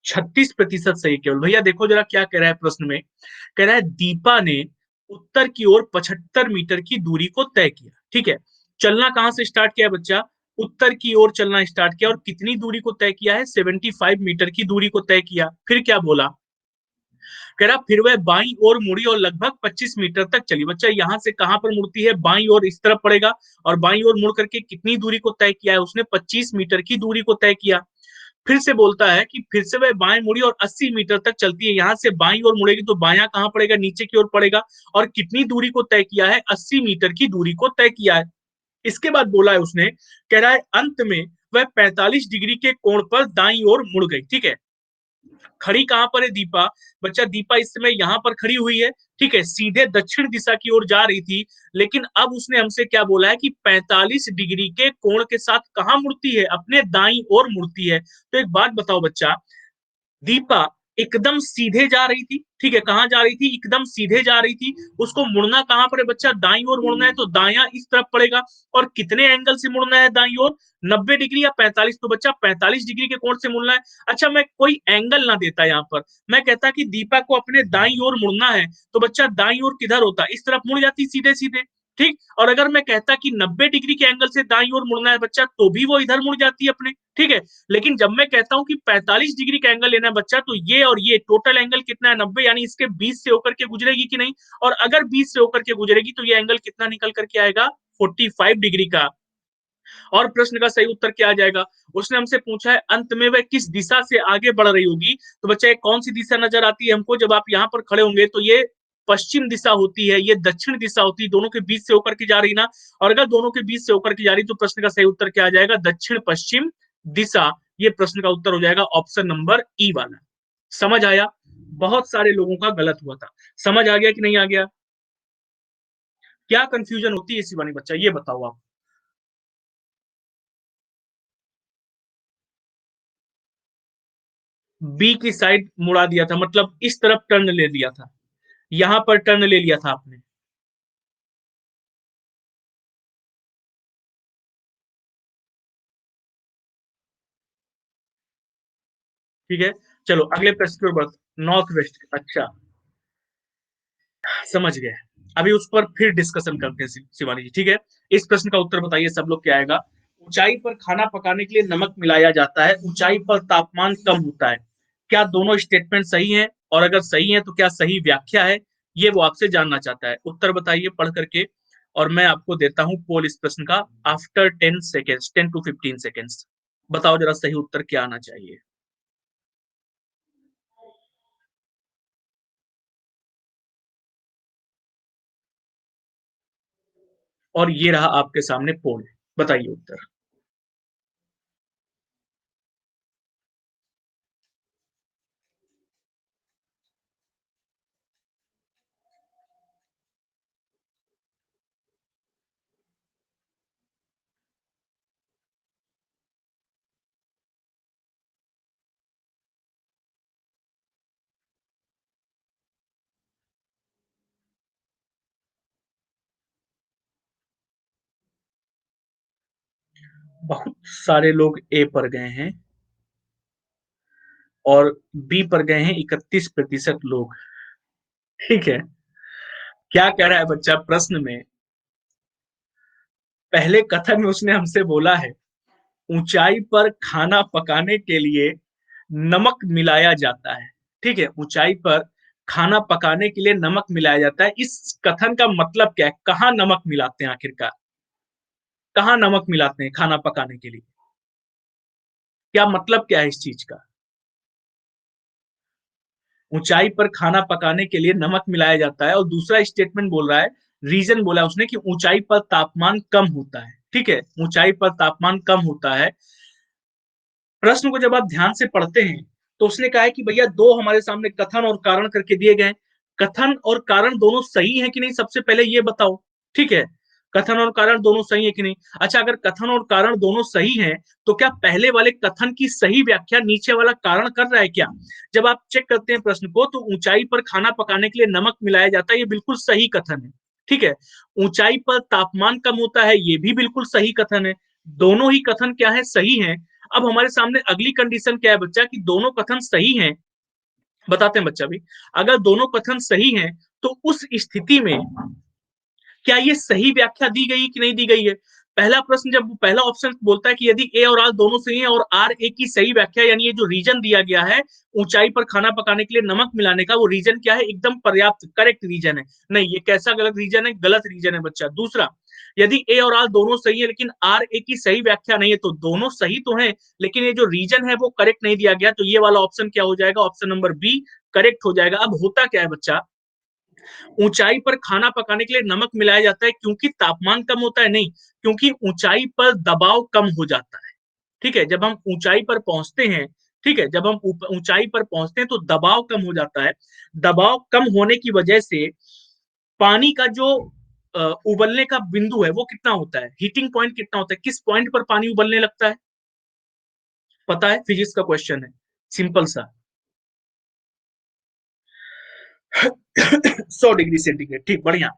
S1: 36% सही केवल। भैया देखो जरा क्या कह रहा है प्रश्न में। कह रहा है दीपा ने उत्तर की ओर 75 मीटर की दूरी को तय किया। ठीक है, चलना कहां से स्टार्ट किया बच्चा? उत्तर की ओर चलना स्टार्ट किया, और कितनी दूरी को तय किया है? 75 मीटर की दूरी को तय किया। फिर क्या बोला? कह रहा फिर वह बाईं ओर मुड़ी और लगभग 25 मीटर तक चली। बच्चा यहाँ से कहां पर मुड़ती है? बाईं ओर इस तरफ पड़ेगा, और बाईं ओर मुड़ करके कितनी दूरी को तय किया है उसने? 25 मीटर की दूरी को तय किया। फिर से बोलता है कि फिर से वह बाएं मुड़ी और 80 मीटर तक चलती है। यहां से बाईं ओर मुड़ेगी तो बायां कहां पड़ेगा? नीचे की ओर पड़ेगा। और कितनी दूरी को तय किया है? 80 मीटर की दूरी को तय किया है। इसके बाद बोला है उसने, कह रहा है अंत में वह 45 डिग्री के कोण पर दाईं ओर मुड़ गई। ठीक है, खड़ी कहां पर है दीपा? बच्चा दीपा इस समय यहां पर खड़ी हुई है। ठीक है, सीधे दक्षिण दिशा की ओर जा रही थी, लेकिन अब उसने हमसे क्या बोला है कि 45 डिग्री के कोण के साथ कहां मुड़ती है? अपने दाईं ओर मुड़ती है। तो एक बात बताओ बच्चा, दीपा एकदम सीधे जा रही थी। ठीक है, कहां जा रही थी? एकदम सीधे जा रही थी। उसको मुड़ना कहां पर है बच्चा? दाईं ओर मुड़ना है, तो दाया इस तरफ पड़ेगा। और कितने एंगल से मुड़ना है दाईं ओर? 90 डिग्री या 45? तो बच्चा 45 डिग्री के कोण से मुड़ना है। अच्छा, मैं कोई एंगल ना देता यहाँ पर, मैं कहता कि दीपा को अपने दाईं ओर मुड़ना है, तो बच्चा दाईं ओर किधर होता? इस तरफ मुड़ जाती सीधे सीधे। ठीक, और अगर मैं कहता कि 90 डिग्री के एंगल से दाईं ओर मुड़ना है बच्चा, तो भी वो इधर मुड़ जाती है अपने। ठीक है, लेकिन जब मैं कहता हूं कि 45 डिग्री का एंगल लेना है बच्चा, तो ये और ये टोटल एंगल कितना है? 90, यानी इसके बीच से होकर के गुजरेगी कि नहीं? और अगर बीच से होकर के गुजरेगी तो ये एंगल कितना निकल करके आएगा? 45 डिग्री का। और प्रश्न का सही उत्तर क्या आ जाएगा? उसने हमसे पूछा है अंत में वह किस दिशा से आगे बढ़ रही होगी। तो बच्चा एक कौन सी दिशा नजर आती है हमको जब आप यहाँ पर खड़े होंगे? तो ये पश्चिम दिशा होती है, ये दक्षिण दिशा होती है। दोनों के बीच से होकर के जा रही ना। और अगर दोनों के बीच से होकर के जा रही तो प्रश्न का सही उत्तर क्या आ जाएगा? दक्षिण पश्चिम दिशा। ये प्रश्न का उत्तर हो जाएगा ऑप्शन नंबर ई वाला। समझ आया? बहुत सारे लोगों का गलत हुआ था। समझ आ गया कि नहीं आ गया? क्या कंफ्यूजन होती है शिवानी बच्चा, ये बताओ आप। बी की साइड मुड़ा दिया था, मतलब इस तरफ टर्न ले लिया था। यहां पर टर्न ले लिया था आपने। ठीक है, चलो अगले प्रश्न की ओर बढ़। नॉर्थ वेस्ट, अच्छा, समझ गए। अभी उस पर फिर डिस्कशन करते हैं शिवानी जी। ठीक है, इस प्रश्न का उत्तर बताइए सब लोग क्या आएगा। ऊंचाई पर खाना पकाने के लिए नमक मिलाया जाता है, ऊंचाई पर तापमान कम होता है। क्या दोनों स्टेटमेंट सही है? और अगर सही है तो क्या सही व्याख्या है? ये वो आपसे जानना चाहता है। उत्तर बताइए पढ़ करके, और मैं आपको देता हूं पोल इस प्रश्न का आफ्टर 10 सेकेंड्स, 10 to 15 सेकेंड्स। बताओ जरा सही उत्तर क्या आना चाहिए। और ये रहा आपके सामने पोल। बताइए उत्तर। बहुत सारे लोग ए पर गए हैं, और बी पर गए हैं 31% लोग। ठीक है, क्या कह रहा है बच्चा प्रश्न में? पहले कथन में उसने हमसे बोला है ऊंचाई पर खाना पकाने के लिए नमक मिलाया जाता है। ठीक है, ऊंचाई पर खाना पकाने के लिए नमक मिलाया जाता है। इस कथन का मतलब क्या है? कहाँ नमक मिलाते हैं आखिरकार? कहाँ नमक मिलाते हैं खाना पकाने के लिए? क्या मतलब क्या है इस चीज का? ऊंचाई पर खाना पकाने के लिए नमक मिलाया जाता है, और दूसरा स्टेटमेंट बोल रहा है, रीजन बोला उसने कि ऊंचाई पर तापमान कम होता है। ठीक है, ऊंचाई पर तापमान कम होता है। प्रश्न को जब आप ध्यान से पढ़ते हैं तो उसने कहा है कि भैया दो हमारे सामने कथन और कारण करके दिए गए। कथन और कारण दोनों सही है कि नहीं, सबसे पहले ये बताओ। ठीक है, कथन और कारण दोनों सही है कि नहीं। अच्छा, अगर कथन और कारण दोनों सही हैं तो क्या पहले वाले कथन की सही व्याख्या नीचे वाला कारण कर रहा है क्या? जब आप चेक करते हैं प्रश्न को तो ऊंचाई पर खाना पकाने के लिए नमक मिलाया जाता है, ये बिल्कुल सही कथन है। ठीक है, ऊंचाई पर तापमान कम होता है, ये भी बिल्कुल सही कथन है। दोनों ही कथन क्या है, सही है। अब हमारे सामने अगली कंडीशन क्या है बच्चा, कि दोनों कथन सही हैं। बताते हैं बच्चा भी, अगर दोनों कथन सही हैं तो उस स्थिति में क्या ये सही व्याख्या दी गई कि नहीं दी गई है? पहला प्रश्न, जब पहला ऑप्शन बोलता है कि यदि ए और आर दोनों सही है और आर ए की सही व्याख्या, यानी ये जो रीजन दिया गया है ऊंचाई पर खाना पकाने के लिए नमक मिलाने का, वो रीजन क्या है, एकदम पर्याप्त करेक्ट रीजन है। नहीं, ये कैसा गलत रीजन है, गलत रीजन है बच्चा। दूसरा, यदि ए और आर दोनों सही है लेकिन आर ए की सही व्याख्या नहीं है, तो दोनों सही तो है लेकिन ये जो रीजन है वो करेक्ट नहीं दिया गया, तो ये वाला ऑप्शन क्या हो जाएगा, ऑप्शन नंबर बी करेक्ट हो जाएगा। अब होता क्या है बच्चा, ऊंचाई पर खाना पकाने के लिए नमक मिलाया जाता है क्योंकि तापमान कम होता है? नहीं, क्योंकि ऊंचाई पर दबाव कम हो जाता है। ठीक है, जब हम ऊंचाई पर पहुंचते हैं, ठीक है, जब हम ऊंचाई पर पहुंचते हैं तो दबाव कम हो जाता है। दबाव कम होने की वजह से पानी का जो उबलने का बिंदु है वो कितना होता है, हीटिंग पॉइंट कितना होता है, किस पॉइंट पर पानी उबलने लगता है? पता है, फिजिक्स का क्वेश्चन है, सिंपल सा। 100 डिग्री सेंटीग्रेड, ठीक, बढ़िया।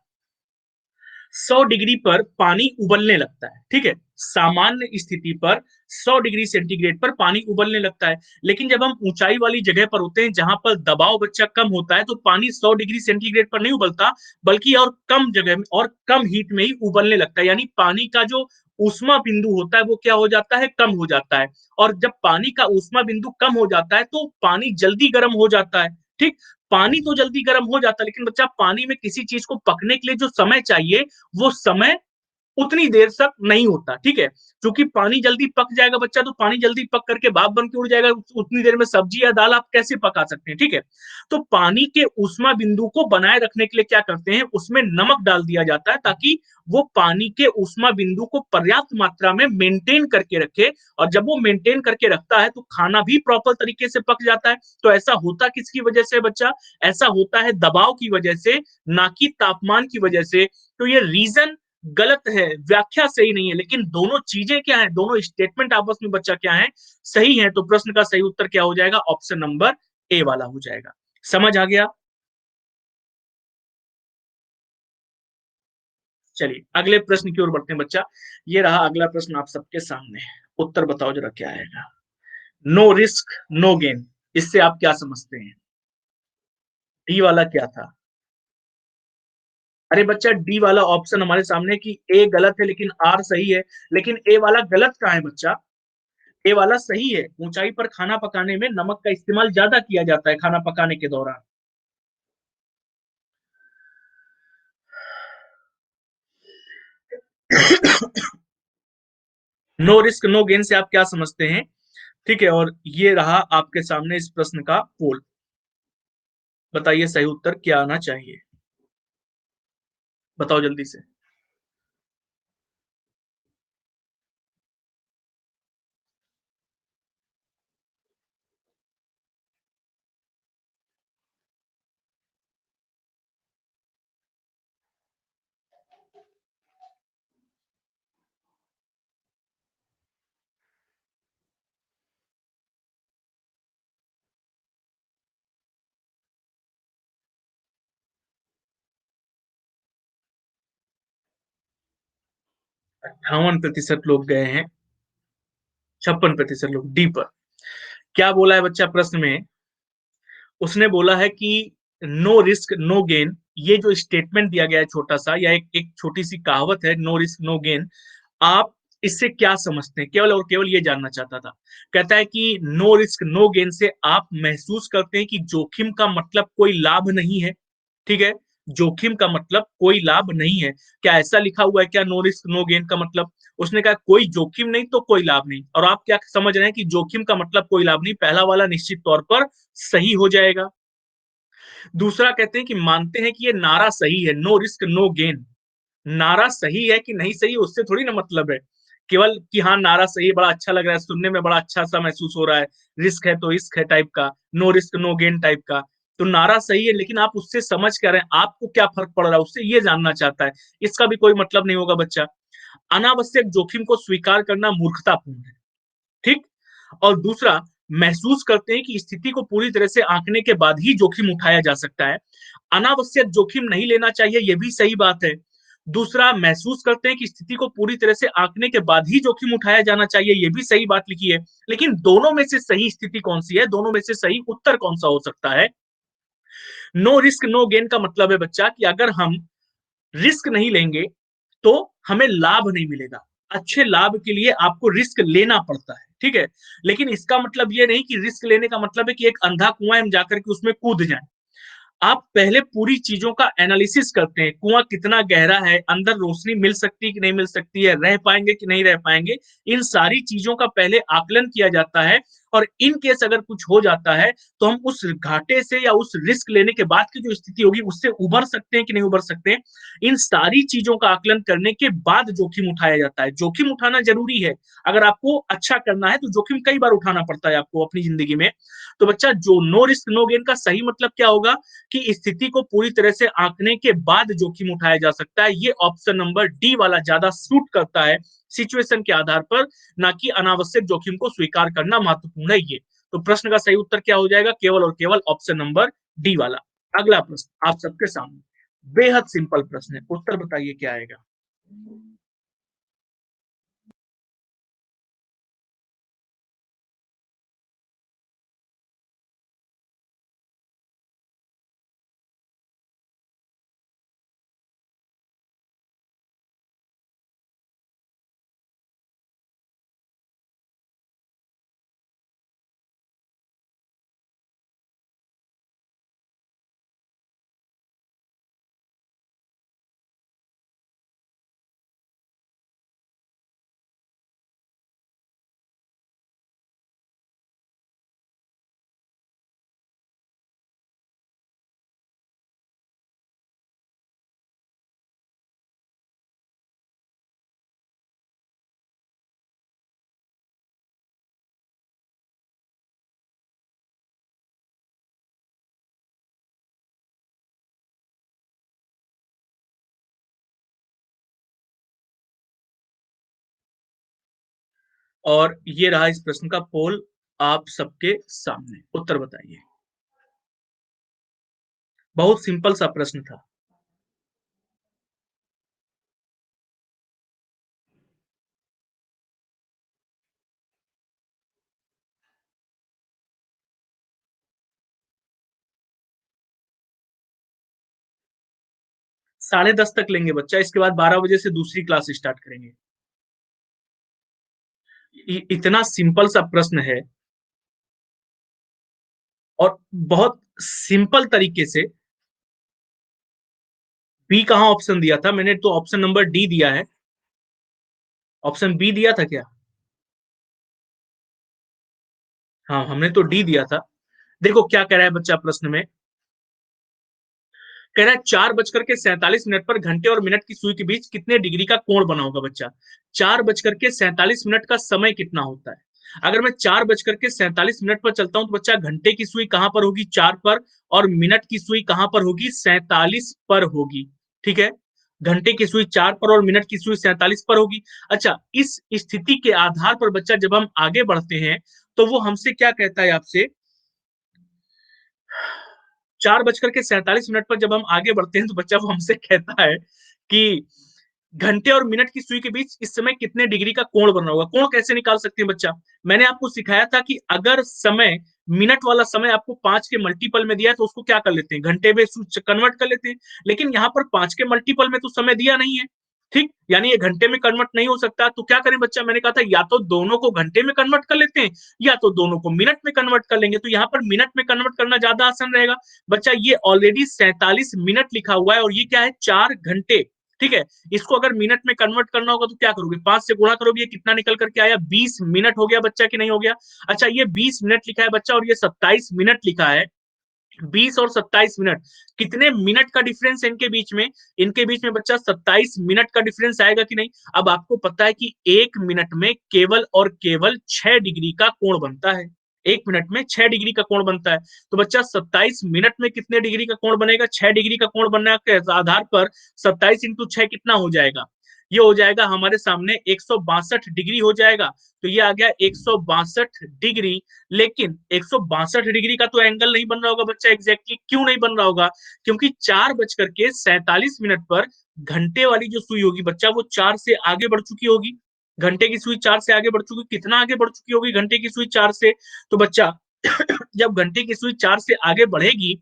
S1: 100 डिग्री पर पानी उबलने लगता है। ठीक है, सामान्य स्थिति पर 100 डिग्री सेंटीग्रेड पर पानी उबलने लगता है। लेकिन जब हम ऊंचाई वाली जगह पर होते हैं जहां पर दबाव बच्चा कम होता है तो पानी 100 डिग्री सेंटीग्रेड पर नहीं उबलता, बल्कि और कम जगह में और कम हीट में ही उबलने लगता है। यानी पानी का जो ऊष्मा बिंदु होता है वो क्या हो जाता है, कम हो जाता है। और जब पानी का ऊष्मा बिंदु कम हो जाता है तो पानी जल्दी गर्म हो जाता है। ठीक, पानी तो जल्दी गर्म हो जाता है लेकिन बच्चा पानी में किसी चीज को पकने के लिए जो समय चाहिए वो समय उतनी देर तक नहीं होता। ठीक है, क्योंकि पानी जल्दी पक जाएगा बच्चा, तो पानी जल्दी पक करके भाप बन के उड़ जाएगा, उतनी देर में सब्जी या दाल आप कैसे पका सकते हैं? ठीक है, तो पानी के ऊष्मा बिंदु को बनाए रखने के लिए क्या करते हैं, उसमें नमक डाल दिया जाता है ताकि वो पानी के ऊष्मा बिंदु को पर्याप्त मात्रा में मेंटेन करके रखे। और जब वो मेंटेन करके रखता है तो खाना भी प्रॉपर तरीके से पक जाता है। तो ऐसा होता किसकी वजह से बच्चा, ऐसा होता है दबाव की वजह से, ना कि तापमान की वजह से। तो ये रीजन गलत है, व्याख्या सही नहीं है, लेकिन दोनों चीजें क्या है, दोनों स्टेटमेंट आपस में बच्चा क्या है, सही है। तो प्रश्न का सही उत्तर क्या हो जाएगा, ऑप्शन नंबर ए वाला हो जाएगा। समझ आ गया? चलिए अगले प्रश्न की ओर बढ़ते हैं बच्चा। ये रहा अगला प्रश्न आप सबके सामने। उत्तर बताओ जरा क्या आएगा। नो रिस्क नो गेन, इससे आप क्या समझते हैं? डी वाला क्या था? अरे बच्चा, डी वाला ऑप्शन हमारे सामने कि ए गलत है लेकिन आर सही है। लेकिन ए वाला गलत कहाँ है बच्चा? ए वाला सही है। ऊंचाई पर खाना पकाने में नमक का इस्तेमाल ज्यादा किया जाता है खाना पकाने के दौरान। नो रिस्क नो गेन से आप क्या समझते हैं? ठीक है, और ये रहा आपके सामने इस प्रश्न का पोल। बताइए सही उत्तर क्या आना चाहिए, बताओ जल्दी से। 58% लोग गए हैं, 56% लोग डी पर। क्या बोला है बच्चा प्रश्न में? उसने बोला है कि नो रिस्क नो गेन, ये जो स्टेटमेंट दिया गया है छोटा सा, या एक छोटी सी कहावत है, नो रिस्क नो गेन, आप इससे क्या समझते हैं? केवल और केवल ये जानना चाहता था। कहता है कि नो रिस्क नो गेन से आप महसूस करते हैं कि जोखिम का मतलब कोई लाभ नहीं है। ठीक है, जोखिम का मतलब कोई लाभ नहीं है। क्या ऐसा लिखा हुआ है क्या, नो रिस्क नो गेन का मतलब? उसने कहा कोई जोखिम नहीं तो कोई लाभ नहीं, और आप क्या समझ रहे हैं कि जोखिम का मतलब कोई लाभ नहीं, पहला वाला निश्चित तौर पर सही हो जाएगा। दूसरा कहते हैं कि मानते हैं कि ये नारा सही है, नो रिस्क नो गेन। नारा सही है कि नहीं सही उससे थोड़ी ना मतलब है। केवल कि हाँ, नारा सही है, बड़ा अच्छा लग रहा है, सुनने में बड़ा अच्छा-सा महसूस हो रहा है, रिस्क है तो इश्क है टाइप का, no risk no gain type का। तो नारा सही है लेकिन आप उससे समझ क्या रहे हैं, आपको क्या फ़र्क पड़ रहा है, उससे ये जानना चाहता है। इसका भी कोई मतलब नहीं होगा बच्चा। अनावश्यक जोखिम को स्वीकार करना मूर्खतापूर्ण है, ठीक? और दूसरा, महसूस करते हैं कि स्थिति को पूरी तरह से आँकने के बाद ही जोखिम उठाया जा सकता है। अनावश्यक जोखिम नहीं लेना चाहिए, ये भी सही बात है। दूसरा, महसूस करते हैं कि स्थिति को पूरी तरह से आँकने के बाद ही जोखिम उठाया जाना चाहिए, ये भी सही बात लिखी है। लेकिन दोनों में से सही स्थिति कौन-सी है? दोनों में से सही उत्तर कौन-सा हो सकता है? नो रिस्क नो गेन का मतलब है बच्चा कि अगर हम रिस्क नहीं लेंगे, तो हमें लाभ नहीं मिलेगा। अच्छे लाभ के लिए आपको रिस्क लेना पड़ता है, ठीक है? लेकिन इसका मतलब ये नहीं कि रिस्क लेने का मतलब है कि एक अंधा कुआँ है, हम जाकर के उसमें कूद जाएँ। आप पहले पूरी चीज़ों का एनालिसिस करते हैं, कुआँ कितना गहरा है, अंदर रोशनी मिल सकती है कि नहीं मिल सकती है, रह पाएँगे कि नहीं रह पाएँगे। इन सारी चीज़ों का पहले आकलन किया जाता है और इन केस अगर कुछ हो जाता है, तो हम उस घाटे से या उस रिस्क लेने के बाद की जो स्थिति होगी, उससे उभर सकते हैं कि नहीं उभर सकते हैं। इन सारी चीज़ों का आकलन करने के बाद जोखिम उठाया जाता है। जोखिम उठाना ज़रूरी है। अगर आपको अच्छा करना है, तो जोखिम कई बार उठाना पड़ता है आपको अपनी ज़िंदगी में। तो बच्चा जो नो रिस्क नो गेन का सही मतलब क्या होगा कि स्थिति को पूरी तरह से आंकने के बाद जोखिम उठाया जा सकता है। ये ऑप्शन नंबर डी वाला ज्यादा सूट करता है सिचुएशन के आधार पर, ना कि अनावश्यक जोखिम को स्वीकार करना महत्वपूर्ण है ये। तो प्रश्न का सही उत्तर क्या हो जाएगा? केवल और केवल ऑप्शन नंबर डी वाला। अगला प्रश्न आप सबके सामने बेहद सिंपल प्रश्न है, उत्तर बताइए क्या आएगा? और ये रहा इस प्रश्न का पोल आप सबके सामने। उत्तर बताइए। बहुत सिंपल सा प्रश्न था। 10:30 तक लेंगे बच्चा, इसके बाद 12 बजे से दूसरी क्लास स्टार्ट करेंगे। इतना सिंपल सा प्रश्न है और बहुत सिंपल तरीके से बी कहाँ ऑप्शन दिया था? मैंने तो ऑप्शन नंबर डी दिया है। ऑप्शन बी दिया था क्या? हाँ, हमने तो डी दिया था। देखो क्या कह रहा है बच्चा प्रश्न में। कह रहा है 4:47 पर घंटे और मिनट की सुई के बीच कितने डिग्री का कोण बना होगा बच्चा? 4:47 का समय कितना होता है? अगर मैं 4:47 पर चलता हूं तो बच्चा घंटे की सुई कहां पर होगी? 4 पर। और मिनट की सुई कहां पर होगी? 47 पर होगी। ठीक है? घंटे की सुई 4 पर और मिनट की सुई 47 पर होगी। अच्छा, इस स्थिति के आधार पर बच्चा जब हम आगे बढ़ते हैं तो वो हमसे क्या कहता है आपसे? 4:47 पर जब हम आगे बढ़ते हैं तो बच्चा वो हमसे कहता है कि घंटे और मिनट की सुई के बीच इस समय कितने डिग्री का कोण बन रहा होगा? कोण कैसे निकाल सकते हैं बच्चा? मैंने आपको सिखाया था कि अगर समय मिनट वाला समय आपको 5 के मल्टीपल में दिया है तो उसको क्या कर लेते हैं? घंटे में कन्वर्ट कर लेते हैं। लेकिन यहाँ पर 5 के मल्टीपल में तो समय दिया नहीं है। ठीक? यानी ये घंटे में कन्वर्ट नहीं हो सकता। तो क्या करें बच्चा? मैंने कहा था या तो दोनों को घंटे में कन्वर्ट कर लेते हैं या तो दोनों को मिनट में कन्वर्ट कर लेंगे। तो यहाँ पर मिनट में कन्वर्ट करना ज्यादा आसान रहेगा। बच्चा ये ऑलरेडी 47 मिनट लिखा हुआ है और ये क्या है? 4 घंटे। ठीक है? इसको अगर मिनट में कन्वर्ट करना होगा तो क्या करोगे? 5 से गुणा करोगे, कितना निकल करके आया? 20 मिनट हो गया बच्चा कि नहीं हो गया? अच्छा, ये 20 मिनट लिखा है बच्चा और ये 27 मिनट लिखा है। 20 और 27 मिनट, कितने मिनट का डिफरेंस है इनके बीच में? इनके बीच में बच्चा 27 मिनट का डिफरेंस आएगा कि नहीं? अब आपको पता है कि 1 मिनट में केवल और केवल 6 डिग्री का कोण बनता है। 1 मिनट में 6 डिग्री का कोण बनता है। तो बच्चा 27 मिनट में कितने डिग्री का कोण बनेगा? 6 डिग्री का कोण बनने के आधार पर 27 × 6 कितना हो जाएगा? ये हो जाएगा हमारे सामने 162 डिग्री हो जाएगा। तो ये आ गया 162 डिग्री। लेकिन 162 डिग्री का तो एंगल नहीं बन रहा होगा बच्चा एग्जैक्टली। क्यों नहीं बन रहा होगा? क्योंकि 4:47 पर घंटे वाली जो सुई होगी बच्चा, वो 4 से आगे बढ़ चुकी होगी। घंटे की सुई 4 से आगे बढ़ चुकी, कितना आगे बढ़ चुकी होगी घंटे की सुई 4 से? तो बच्चा जब घंटे की सुई 4 से आगे बढ़ेगी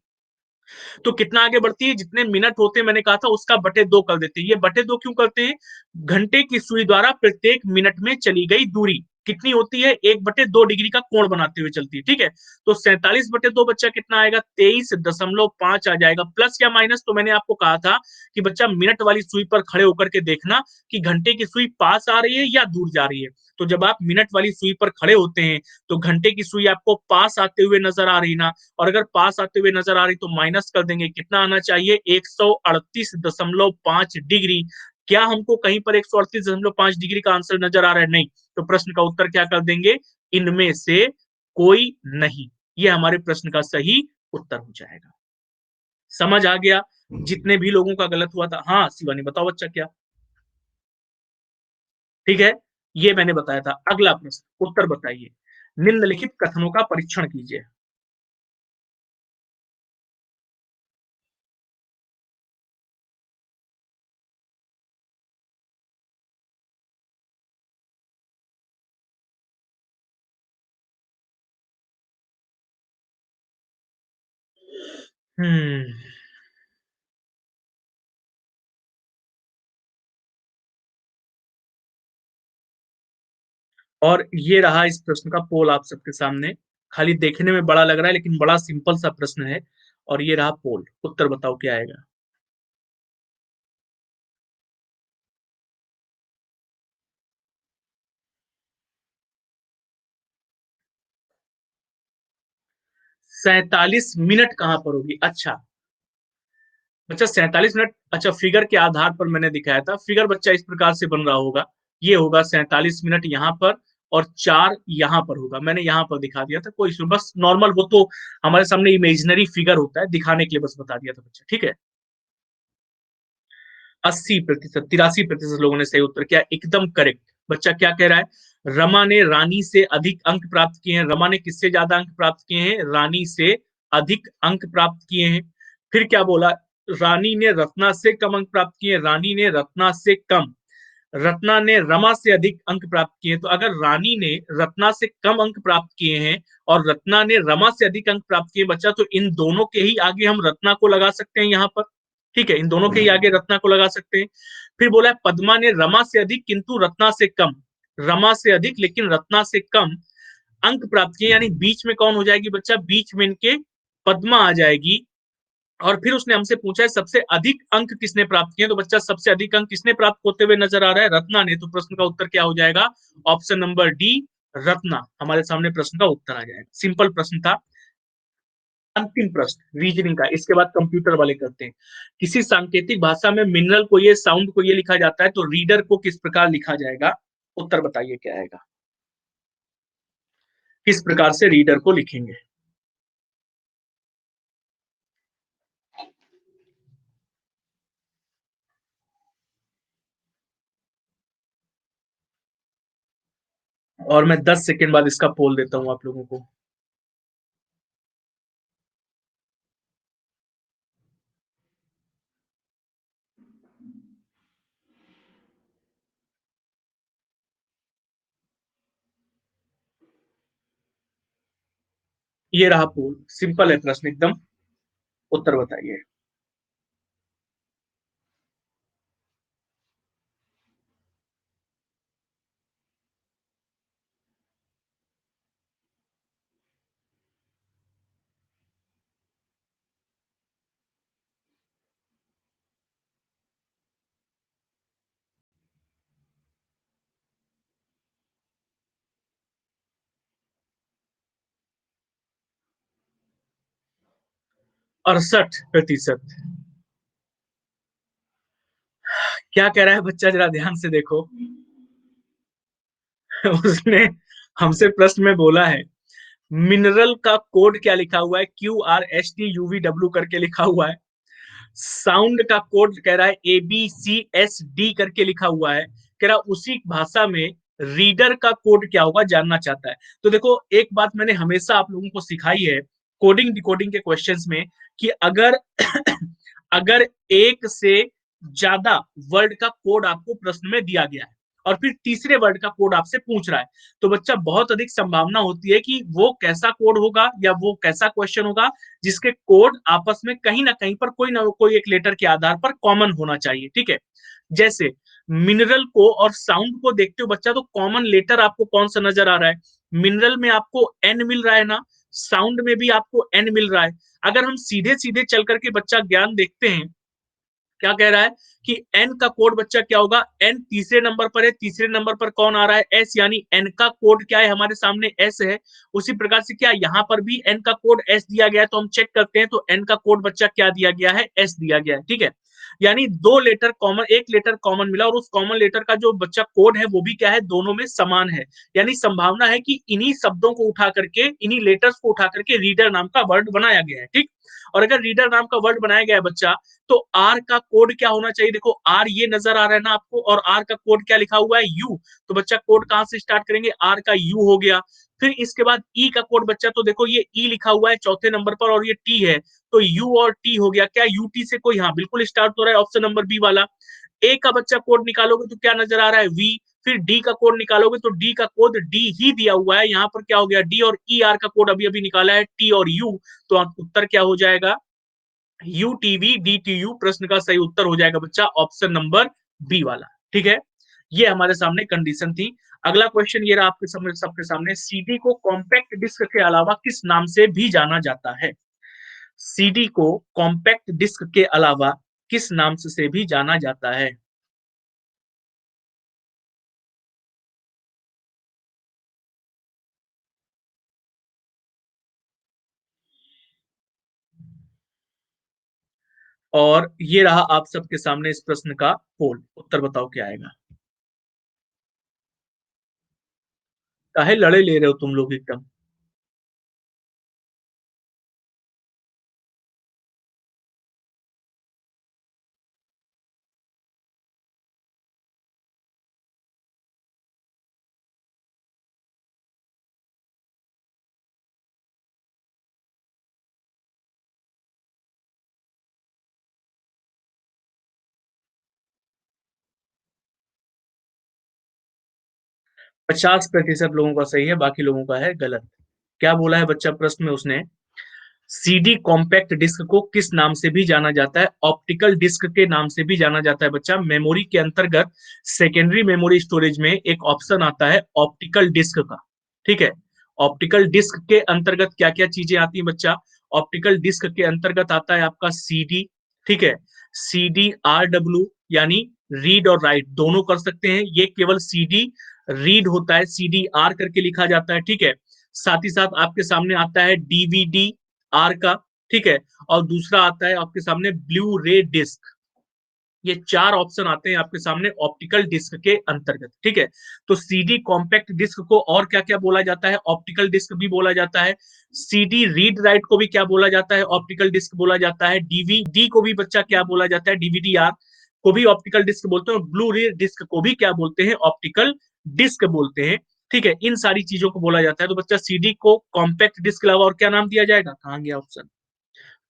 S1: तो कितना आगे बढ़ती है? जितने मिनट होते हैं मैंने कहा था उसका बटे 2 कर देते हैं। ये बटे 2 क्यों करते हैं? घंटे की सुई द्वारा प्रत्येक मिनट में चली गई दूरी कितनी होती है? 1/2 डिग्री का कोण बनाते हुए चलती है। ठीक है, तो 47/2 बच्चा कितना आएगा? 23.5 आ जाएगा। प्लस या माइनस? तो मैंने आपको कहा था कि बच्चा मिनट वाली सुई पर खड़े होकर के देखना कि घंटे की सुई पास आ रही है या दूर जा रही है। तो जब आप मिनट वाली सुई पर खड़े होते हैं तो घंटे की सुई आपको पास आते हुए नजर आ रही ना, और अगर पास आते हुए नजर आ रही तो माइनस कर देंगे। कितना आना चाहिए? 138.5 डिग्री। क्या हमको कहीं पर 138.5 डिग्री का आंसर नजर आ रहा है? नहीं। तो प्रश्न का उत्तर क्या कर देंगे? इनमें से कोई नहीं। ये हमारे प्रश्न का सही उत्तर हो जाएगा। समझ आ गया जितने भी लोगों का गलत हुआ था? हाँ शिवानी बताओ बच्चा क्या? ठीक है, ये मैंने बताया था। अगला प्रश्न, उत्तर बताइए। निम्नलिखित कथनों का परीक्षण कीजिए। हम्म और ये रहा इस प्रश्न का पोल आप सबके सामने। खाली देखने में बड़ा लग रहा है लेकिन बड़ा सिंपल सा प्रश्न है। और ये रहा पोल, उत्तर बताओ क्या आएगा? 47 मिनट कहां पर होगी? अच्छा बच्चा 47 मिनट, अच्छा फिगर के आधार पर मैंने दिखाया था। फिगर बच्चा इस प्रकार से बन रहा होगा, ये होगा 47 मिनट यहाँ पर, और 4 यहाँ पर होगा। मैंने यहाँ पर दिखा दिया था, कोई इशू, बस नॉर्मल, वो तो हमारे सामने इमेजिनरी फिगर होता है, दिखाने के लिए बस बता दिया था बच्चा। ठीक है, 80%, 83% लोगों ने सही उत्तर किया, एकदम करेक्ट। बच्चा क्या कह रहा है? रमा ने रानी से अधिक अंक प्राप्त किए हैं। रमा ने किससे ज्यादा अंक प्राप्त किए हैं? रानी से अधिक अंक प्राप्त किए हैं। फिर क्या बोला? रानी ने रत्ना से कम अंक प्राप्त किए। रानी ने रत्ना से कम। रत्ना ने रमा से अधिक अंक प्राप्त किए। तो अगर रानी ने रत्ना से कम अंक प्राप्त किए हैं और रत्ना ने रमा से अधिक अंक प्राप्त किए बच्चा, तो इन दोनों के ही आगे हम रत्ना को लगा सकते हैं यहाँ पर। ठीक है, इन दोनों के ही आगे रत्ना को लगा सकते हैं। फिर बोला है पद्मा ने रमा से अधिक किंतु रत्ना से कम। रमा से अधिक लेकिन रत्ना से कम अंक प्राप्त किए, यानी बीच में कौन हो जाएगी बच्चा? बीच में इनके पद्मा आ जाएगी। और फिर उसने हमसे पूछा है सबसे अधिक अंक किसने प्राप्त किए? तो बच्चा सबसे अधिक अंक किसने प्राप्त होते हुए नजर आ रहा है? रत्ना ने। तो प्रश्न का उत्तर क्या हो जाएगा? ऑप्शन नंबर डी, रत्ना हमारे सामने प्रश्न का उत्तर आ जाएगा। सिंपल प्रश्न था। अंतिम प्रश्न रीजनिंग का, इसके बाद कंप्यूटर वाले करते हैं। किसी सांकेतिक भाषा में मिनरल को ये साउंड को ये लिखा जाता है तो रीडर को किस प्रकार लिखा जाएगा? उत्तर बताइए क्या आएगा? किस प्रकार से रीडर को लिखेंगे? और मैं 10 सेकेंड बाद इसका पोल देता हूं आप लोगों को। ये रहा पोल, सिंपल है प्रश्न एकदम। उत्तर बताइए। 68%। क्या कह रहा है बच्चा, जरा ध्यान से देखो। उसने हमसे प्रश्न में बोला है, मिनरल का कोड क्या लिखा हुआ है, QRSTUVW करके लिखा हुआ है। साउंड का कोड कह रहा है ABCSD करके लिखा हुआ है। कह रहा उसी भाषा में रीडर का कोड क्या होगा जानना चाहता है। तो देखो, एक बात मैंने हमेशा आप लोगों को सिखाई है कोडिंग डिकोडिंग के क्वेश्चंस में, कि अगर अगर एक से ज्यादा वर्ड का कोड आपको प्रश्न में दिया गया है और फिर तीसरे वर्ड का कोड आपसे पूछ रहा है, तो बच्चा बहुत अधिक संभावना होती है कि वो कैसा कोड होगा या वो कैसा क्वेश्चन होगा जिसके कोड आपस में कहीं ना कहीं पर कोई ना कोई एक लेटर के आधार पर कॉमन होना चाहिए। ठीक है, जैसे मिनरल को और साउंड को देखते हो बच्चा, तो कॉमन लेटर आपको कौन सा नजर आ रहा है? मिनरल में आपको एन मिल रहा है ना, साउंड में भी आपको एन मिल रहा है। अगर हम सीधे सीधे चल करके बच्चा ज्ञान देखते हैं, क्या कह रहा है कि एन का कोड बच्चा क्या होगा, एन तीसरे नंबर पर है, तीसरे नंबर पर कौन आ रहा है, एस, यानी एन का कोड क्या है हमारे सामने, एस है। उसी प्रकार से क्या यहाँ पर भी एन का कोड एस दिया गया है, तो हम चेक करते हैं, तो एन का कोड बच्चा क्या दिया गया है, एस दिया गया है। ठीक है, यानी दो लेटर कॉमन, एक लेटर कॉमन मिला, और उस कॉमन लेटर का जो बच्चा कोड है वो भी क्या है, दोनों में समान है। यानी संभावना है कि इन्हीं शब्दों को उठा करके, इन्हीं लेटर्स को उठा करके रीडर नाम का वर्ड बनाया गया है। ठीक, और अगर रीडर नाम का वर्ड बनाया गया है बच्चा, तो आर का कोड क्या होना चाहिए? देखो आर ये नजर आ रहा है ना आपको, और आर का कोड क्या लिखा हुआ है, यू। तो बच्चा कोड कहां से स्टार्ट करेंगे, आर का यू हो गया। फिर इसके बाद ई का कोड बच्चा, तो देखो ये ई लिखा हुआ है चौथे नंबर पर और ये टी है, तो यू और टी हो गया। क्या यूटी से कोई, हाँ बिल्कुल स्टार्ट हो रहा है, ऑप्शन नंबर बी वाला। ए का बच्चा कोड निकालोगे तो क्या नजर आ रहा है, वी। फिर डी का कोड निकालोगे तो डी का कोड डी ही दिया हुआ है, यहाँ पर क्या हो गया, डी, और ई आर का कोड अभी अभी निकाला है, टी और यू। तो उत्तर क्या हो जाएगा, यूटीवी डीटीयू। प्रश्न का सही उत्तर हो जाएगा बच्चा ऑप्शन नंबर बी वाला। ठीक है, ये हमारे सामने कंडीशन थी। अगला क्वेश्चन ये रहा आपके सामने, सबके सामने, सीडी को कॉम्पैक्ट डिस्क के अलावा किस नाम से भी जाना जाता है? सीडी को कॉम्पैक्ट डिस्क के अलावा किस नाम से भी जाना जाता है? और ये रहा आप सबके सामने इस प्रश्न का पोल, उत्तर बताओ क्या आएगा। काहे लड़े ले रहे हो तुम लोग एकदम? पचास प्रतिशत लोगों का सही है, बाकी लोगों का है गलत। क्या बोला है बच्चा प्रश्न में उसने, सीडी कॉम्पैक्ट डिस्क को किस नाम से भी जाना जाता है? ऑप्टिकल डिस्क के नाम से भी जाना जाता है बच्चा। मेमोरी के अंतर्गत सेकेंडरी मेमोरी स्टोरेज में एक ऑप्शन आता है ऑप्टिकल डिस्क का। ठीक है, ऑप्टिकल डिस्क के अंतर्गत क्या क्या चीजें आती हैं बच्चा? ऑप्टिकल डिस्क के अंतर्गत आता है आपका सीडी। ठीक है, CDRW, यानी रीड और राइट दोनों कर सकते हैं, ये केवल सीडी रीड होता है, CDR करके लिखा जाता है। ठीक है, साथ ही साथ आपके सामने आता है डीवीडी आर का। ठीक है, और दूसरा आता है आपके सामने ब्लू रे डिस्क। ये चार ऑप्शन आते हैं आपके सामने ऑप्टिकल डिस्क के अंतर्गत। ठीक है, तो सीडी कॉम्पैक्ट डिस्क को और क्या क्या बोला जाता है? ऑप्टिकल डिस्क भी बोला जाता है। सीडी रीड राइट को भी क्या बोला जाता है? ऑप्टिकल डिस्क बोला जाता है। डीवीडी को भी बच्चा क्या बोला जाता है? डीवीडी आर को भी ऑप्टिकल डिस्क बोलते हैं, और ब्लू रे डिस्क को भी क्या बोलते हैं? ऑप्टिकल डिस्क बोलते हैं। ठीक है, इन सारी चीजों को बोला जाता है। तो बच्चा सीडी को कॉम्पैक्ट डिस्क के अलावा और क्या नाम दिया जाएगा, कहाँ गया ऑप्शन,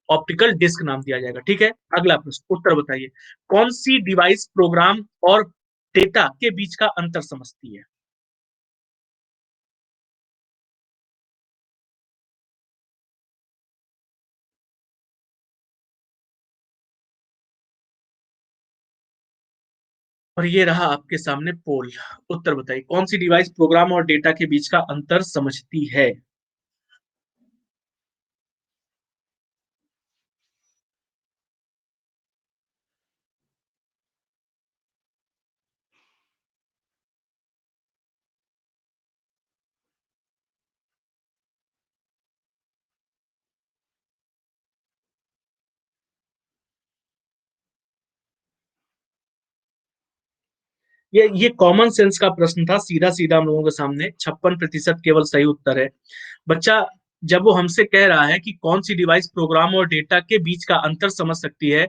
S1: ऑप्टिकल डिस्क नाम दिया जाएगा। ठीक है, अगला प्रश्न, उत्तर बताइए। कौन सी डिवाइस प्रोग्राम और डेटा के बीच का अंतर समझती है? और ये रहा आपके सामने पोल, उत्तर बताइए कौन सी डिवाइस प्रोग्राम और डेटा के बीच का अंतर समझती है? ये कॉमन सेंस का प्रश्न था, सीधा सीधा हम लोगों के सामने। 56% केवल सही उत्तर है। बच्चा जब वो हमसे कह रहा है कि कौन सी डिवाइस प्रोग्राम और डेटा के बीच का अंतर समझ सकती है,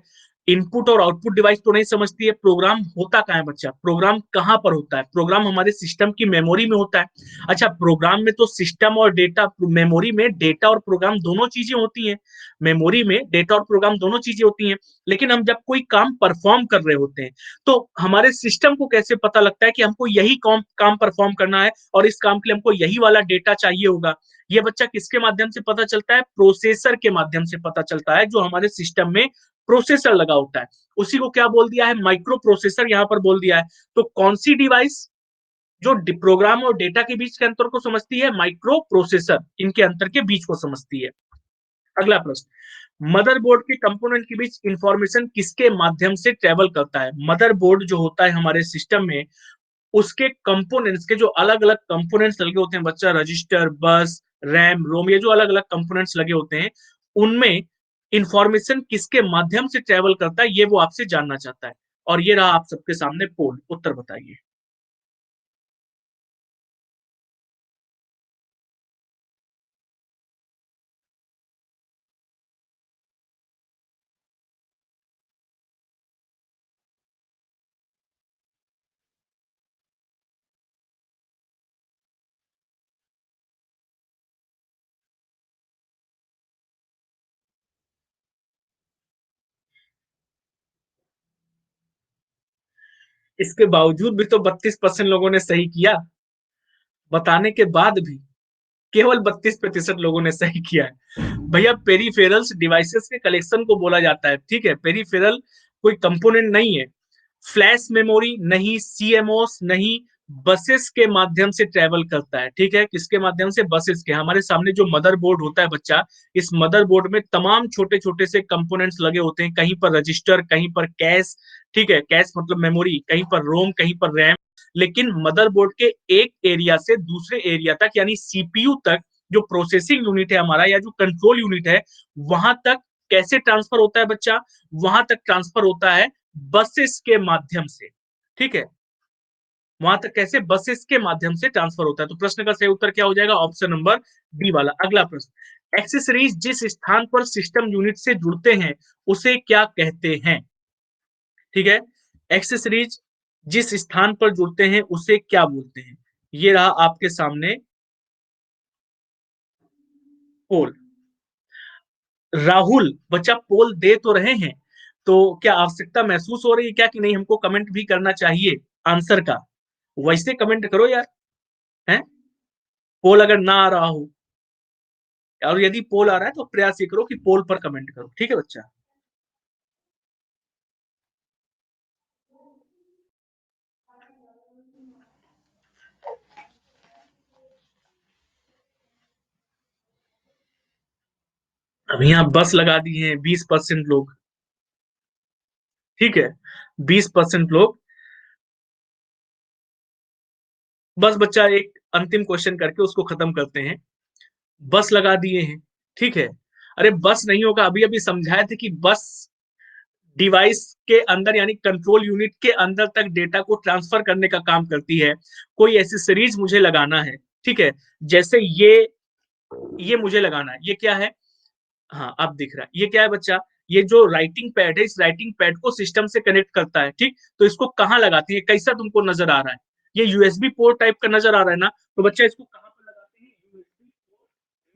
S1: इनपुट और आउटपुट डिवाइस तो नहीं समझती है। प्रोग्राम होता कहाँ है बच्चा? प्रोग्राम कहाँ पर होता है? प्रोग्राम हमारे सिस्टम की मेमोरी में होता है। अच्छा, प्रोग्राम में तो सिस्टम और डेटा, मेमोरी में डेटा और प्रोग्राम दोनों चीजें होती हैं। मेमोरी में डेटा और प्रोग्राम दोनों चीजें होती हैं। लेकिन हम जब कोई काम परफॉर्म कर रहे होते हैं, तो हमारे सिस्टम को कैसे पता लगता है कि हमको यही काम परफॉर्म करना है और इस काम के लिए हमको यही वाला डेटा चाहिए होगा? ये बच्चा किसके माध्यम से पता चलता है? प्रोसेसर के माध्यम से पता चलता है, जो हमारे सिस्टम में प्रोसेसर लगा होता है। उसी को क्या बोल दिया है? माइक्रो प्रोसेसर यहाँ पर बोल दिया है। तो कौन सी डिवाइस जो प्रोग्राम और डेटा के बीच के अंतर को समझती है? माइक्रो प्रोसेसर इनके अंतर के बीच को समझती है। अगला प्रश्न, मदरबोर्ड के कंपोनेंट के बीच इंफॉर्मेशन किसके माध्यम से ट्रेवल करता है? मदरबोर्ड जो होता है हमारे सिस्टम में, उसके कंपोनेंट्स के जो अलग अलग कंपोनेंट्स लगे होते हैं बच्चा, रजिस्टर, बस, रैम, रोम, ये जो अलग अलग कंपोनेंट्स लगे होते हैं, उनमें इंफॉर्मेशन किसके माध्यम से ट्रेवल करता है, ये वो आपसे जानना चाहता है। और ये रहा आप सबके सामने पोल। उत्तर बताइए। इसके बावजूद भी तो 32% लोगों ने सही किया। बताने के बाद भी केवल 32% लोगों ने सही किया है। भैया, पेरिफेरल्स डिवाइसेस के कलेक्शन को बोला जाता है, ठीक है? पेरिफेरल कोई कंपोनेंट नहीं है। फ्लैश मेमोरी नहीं, सीएमओस नहीं, बसेस के माध्यम से ट्रेवल करता है, ठीक है? किसके माध्यम से? बसेस के। हमारे सामने जो मदरबोर्ड होता है बच्चा, इस मदरबोर्ड में तमाम छोटे छोटे से कंपोनेंट्स लगे होते हैं। कहीं पर रजिस्टर, कहीं पर कैश, ठीक है, कैश मतलब मेमोरी, कहीं पर रोम, कहीं पर रैम। लेकिन मदरबोर्ड के एक एरिया से दूसरे एरिया तक, यानी सीपीयू तक, जो प्रोसेसिंग यूनिट है हमारा, या जो कंट्रोल यूनिट है, वहां तक कैसे ट्रांसफर होता है बच्चा? वहां तक ट्रांसफर होता है बसेस के माध्यम से, ठीक है? वहां तक कैसे? बसेस के माध्यम से ट्रांसफर होता है। तो प्रश्न का सही उत्तर क्या हो जाएगा? ऑप्शन नंबर डी वाला। अगला प्रश्न, एक्सेसरीज जिस स्थान पर सिस्टम यूनिट से जुड़ते हैं, उसे क्या कहते हैं? ठीक है, एक्सेसरीज जिस स्थान पर जुड़ते हैं उसे क्या बोलते हैं? ये रहा आपके सामने पोल। राहुल बच्चा पोल दे तो रहे हैं, तो क्या आवश्यकता महसूस हो रही है क्या कि नहीं हमको कमेंट भी करना चाहिए आंसर का? वैसे कमेंट करो यार, हैं? पोल अगर ना आ रहा हो, और यदि पोल आ रहा है तो प्रयास ये करो कि पोल पर कमेंट करो, ठीक है बच्चा? अभी यहाँ बस लगा दिए हैं 20% लोग, ठीक है? 20% लोग। बस बच्चा एक अंतिम क्वेश्चन करके उसको खत्म करते हैं। बस लगा दिए हैं, ठीक है? अरे बस नहीं होगा, अभी अभी समझाए थे कि बस डिवाइस के अंदर, यानी कंट्रोल यूनिट के अंदर तक डेटा को ट्रांसफर करने का काम करती है। कोई एसेसरीज मुझे लगाना है, ठीक है? जैसे ये मुझे लगाना है। ये क्या है? हाँ, अब दिख रहा है। ये क्या है बच्चा? ये जो राइटिंग पैड है, इस राइटिंग पैड को सिस्टम से कनेक्ट करता है, ठीक? तो इसको कहाँ लगाती है? कैसा तुमको नजर आ रहा है? ये यूएसबी पोर्ट टाइप का नजर आ रहा है ना? तो बच्चा इसको कहाँ पर लगाते हैं? यूएसबी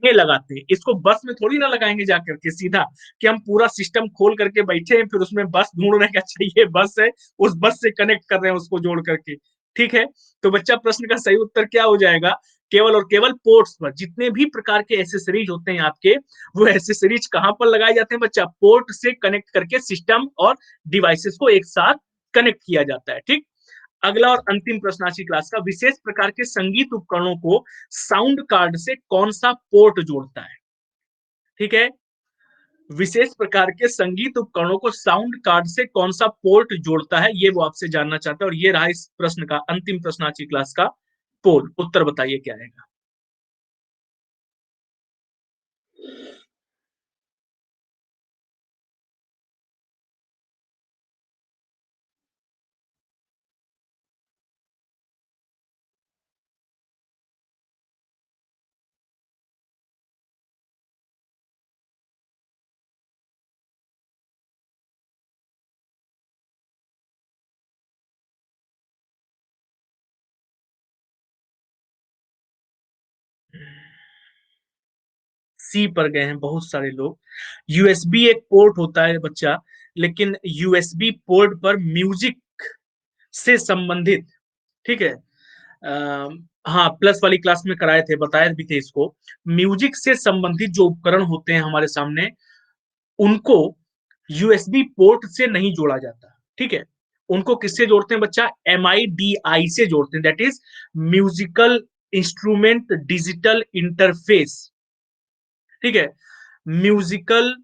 S1: में लगाते हैं। इसको बस में थोड़ी ना लगाएंगे जाकर के सीधा, कि हम पूरा सिस्टम खोल करके बैठे हैं फिर उसमें बस ढूंढ रहे हैं, अच्छा ये बस है, उस बस से कनेक्ट कर रहे हैं उसको जोड़ करके, ठीक है? तो बच्चा प्रश्न का सही उत्तर क्या हो जाएगा? केवल और केवल पोर्ट्स पर। जितने भी प्रकार के एसेसरीज होते हैं आपके, वो एसेसरीज कहां पर लगाए जाते हैं बच्चा? पोर्ट से कनेक्ट करके सिस्टम और डिवाइसेस को एक साथ कनेक्ट किया जाता है, ठीक? अगला और अंतिम प्रश्न आज की क्लास का, विशेष प्रकार के संगीत उपकरणों को साउंड कार्ड से कौन सा पोर्ट जोड़ता है? ठीक है, विशेष प्रकार के संगीत उपकरणों को साउंड कार्ड से कौन सा पोर्ट जोड़ता है, ये वो आपसे जानना चाहता है। और ये रहा इस प्रश्न का अंतिम प्रश्न आज की क्लास का पोल। उत्तर बताइए क्या रहेगा? सी पर गए हैं बहुत सारे लोग। यूएसबी एक पोर्ट होता है बच्चा, लेकिन यूएसबी पोर्ट पर म्यूजिक से संबंधित, ठीक है, हाँ प्लस वाली क्लास में कराए थे, बताए भी थे इसको। म्यूजिक से संबंधित जो उपकरण होते हैं हमारे सामने, उनको यूएसबी पोर्ट से नहीं जोड़ा जाता, ठीक है। उनको किससे जोड़ते हैं बच्चा? MIDI से जोड़ते हैं, that is musical instrument digital interface, ठीक है। म्यूजिकल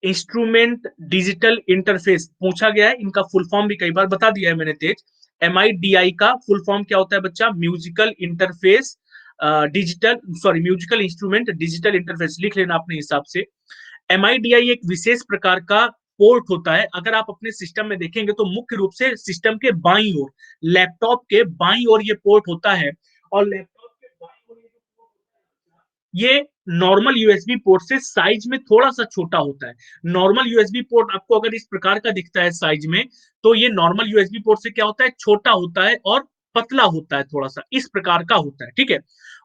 S1: इंस्ट्रूमेंट डिजिटल इंटरफेस पूछा गया है, इनका फुल फॉर्म भी कई बार बता दिया है मैंने तेज। MIDI का फुल फॉर्म क्या होता है बच्चा? Musical interface digital, sorry musical instrument digital interface, लिख लेना अपने हिसाब से। MIDI एक विशेष प्रकार का पोर्ट होता है। अगर आप अपने सिस्टम में देखेंगे तो मुख्य रूप से सिस्टम के बाईं ओर, लैपटॉप के बाईं ओर ये पोर्ट होता है। और लैपटॉप के बाईं ओर ये नॉर्मल यूएसबी पोर्ट से साइज में थोड़ा सा छोटा होता है। नॉर्मल यूएसबी पोर्ट आपको अगर इस प्रकार का दिखता है साइज में, तो ये नॉर्मल यूएसबी पोर्ट से क्या होता है? छोटा होता है और पतला होता है, थोड़ा सा इस प्रकार का होता है, ठीक है।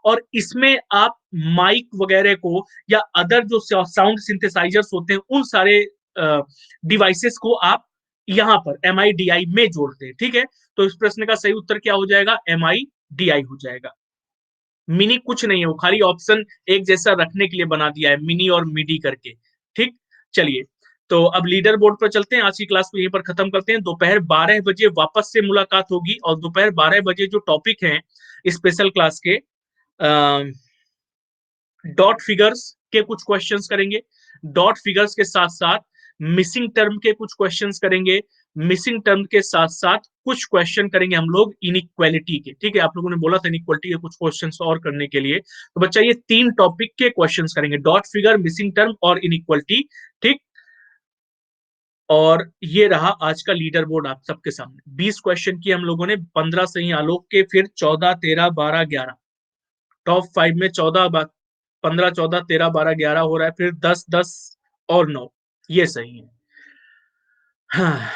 S1: और इसमें आप माइक वगैरह को या अदर जो साउंड सिंथेसाइजर्स होते हैं उन सारे डिवाइसेस को आप यहाँ पर MIDI में जोड़ते हैं, ठीक है। तो इस प्रश्न का सही उत्तर क्या हो जाएगा? MIDI हो जाएगा। मिनी कुछ नहीं है, वो खाली ऑप्शन एक जैसा रखने के लिए बना दिया है, मिनी और मिडी करके, ठीक। चलिए, तो अब लीडर बोर्ड पर चलते हैं। आज की क्लास को यहीं पर खत्म करते हैं। दोपहर 12 बजे वापस से मुलाकात होगी, और दोपहर 12 बजे जो टॉपिक है स्पेशल क्लास के, डॉट फिगर्स के कुछ क्वेश्चंस करेंगे। डॉट फिगर्स के साथ साथ मिसिंग टर्म के कुछ क्वेश्चंस करेंगे। मिसिंग टर्म के साथ साथ कुछ क्वेश्चन करेंगे हम लोग इनइक्वालिटी के, ठीक है। आप लोगों ने बोला था इनइक्वालिटी के कुछ क्वेश्चंस और करने के लिए, तो बच्चा ये 3 टॉपिक के क्वेश्चंस करेंगे, डॉट फिगर, मिसिंग टर्म और इनइक्वालिटी, ठीक। और ये रहा आज का लीडर बोर्ड आप सबके सामने। 20 क्वेश्चन किए हम लोगों ने, 15 सही आलोक के, फिर 14, 13, 12, 11, टॉप 5 में 14, 15, 14, 13, 12, 11 हो रहा है, फिर 10, 10 और 9, ये सही है। हाँ,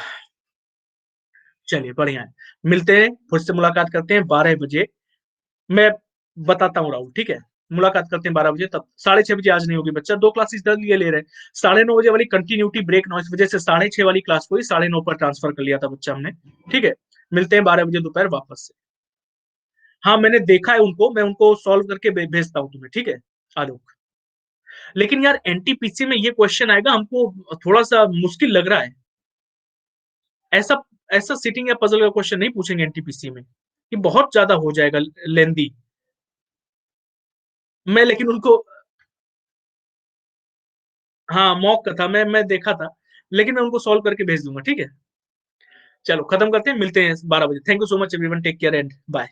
S1: चलिए बढ़िया है। मिलते हैं, फिर से मुलाकात करते हैं 12 बजे। मैं बताता हूँ राहुल, ठीक है। मुलाकात करते हैं 12 बजे, तब 6:30 बजे आज नहीं होगी बच्चा, 2 क्लासेस इधर लिए ले रहे हैं। 9:30 बजे वाली कंटिन्यूटी ब्रेक नॉइस वजह से 6:30 वाली क्लास को ही 9:30 पर ट्रांसफर कर लिया था बच्चा हमने, ठीक है। मिलते हैं 12 बजे दोपहर वापस से। हाँ मैंने देखा है उनको, मैं उनको सॉल्व करके भेजता हूँ तुम्हें, ठीक है आलोक। लेकिन यार एनटीपीसी में ये क्वेश्चन आएगा, हमको थोड़ा सा मुश्किल लग रहा है। ऐसा ऐसा सिटिंग या पजल का क्वेश्चन नहीं पूछेंगे एनटीपीसी में, ये बहुत ज्यादा हो जाएगा लेंदी। मैं लेकिन उनको, हाँ मॉक का था, मैं देखा था, लेकिन मैं उनको सॉल्व करके भेज दूंगा, ठीक है। चलो खत्म करते हैं, मिलते हैं 12 बजे। Thank you so much everyone, take care and bye.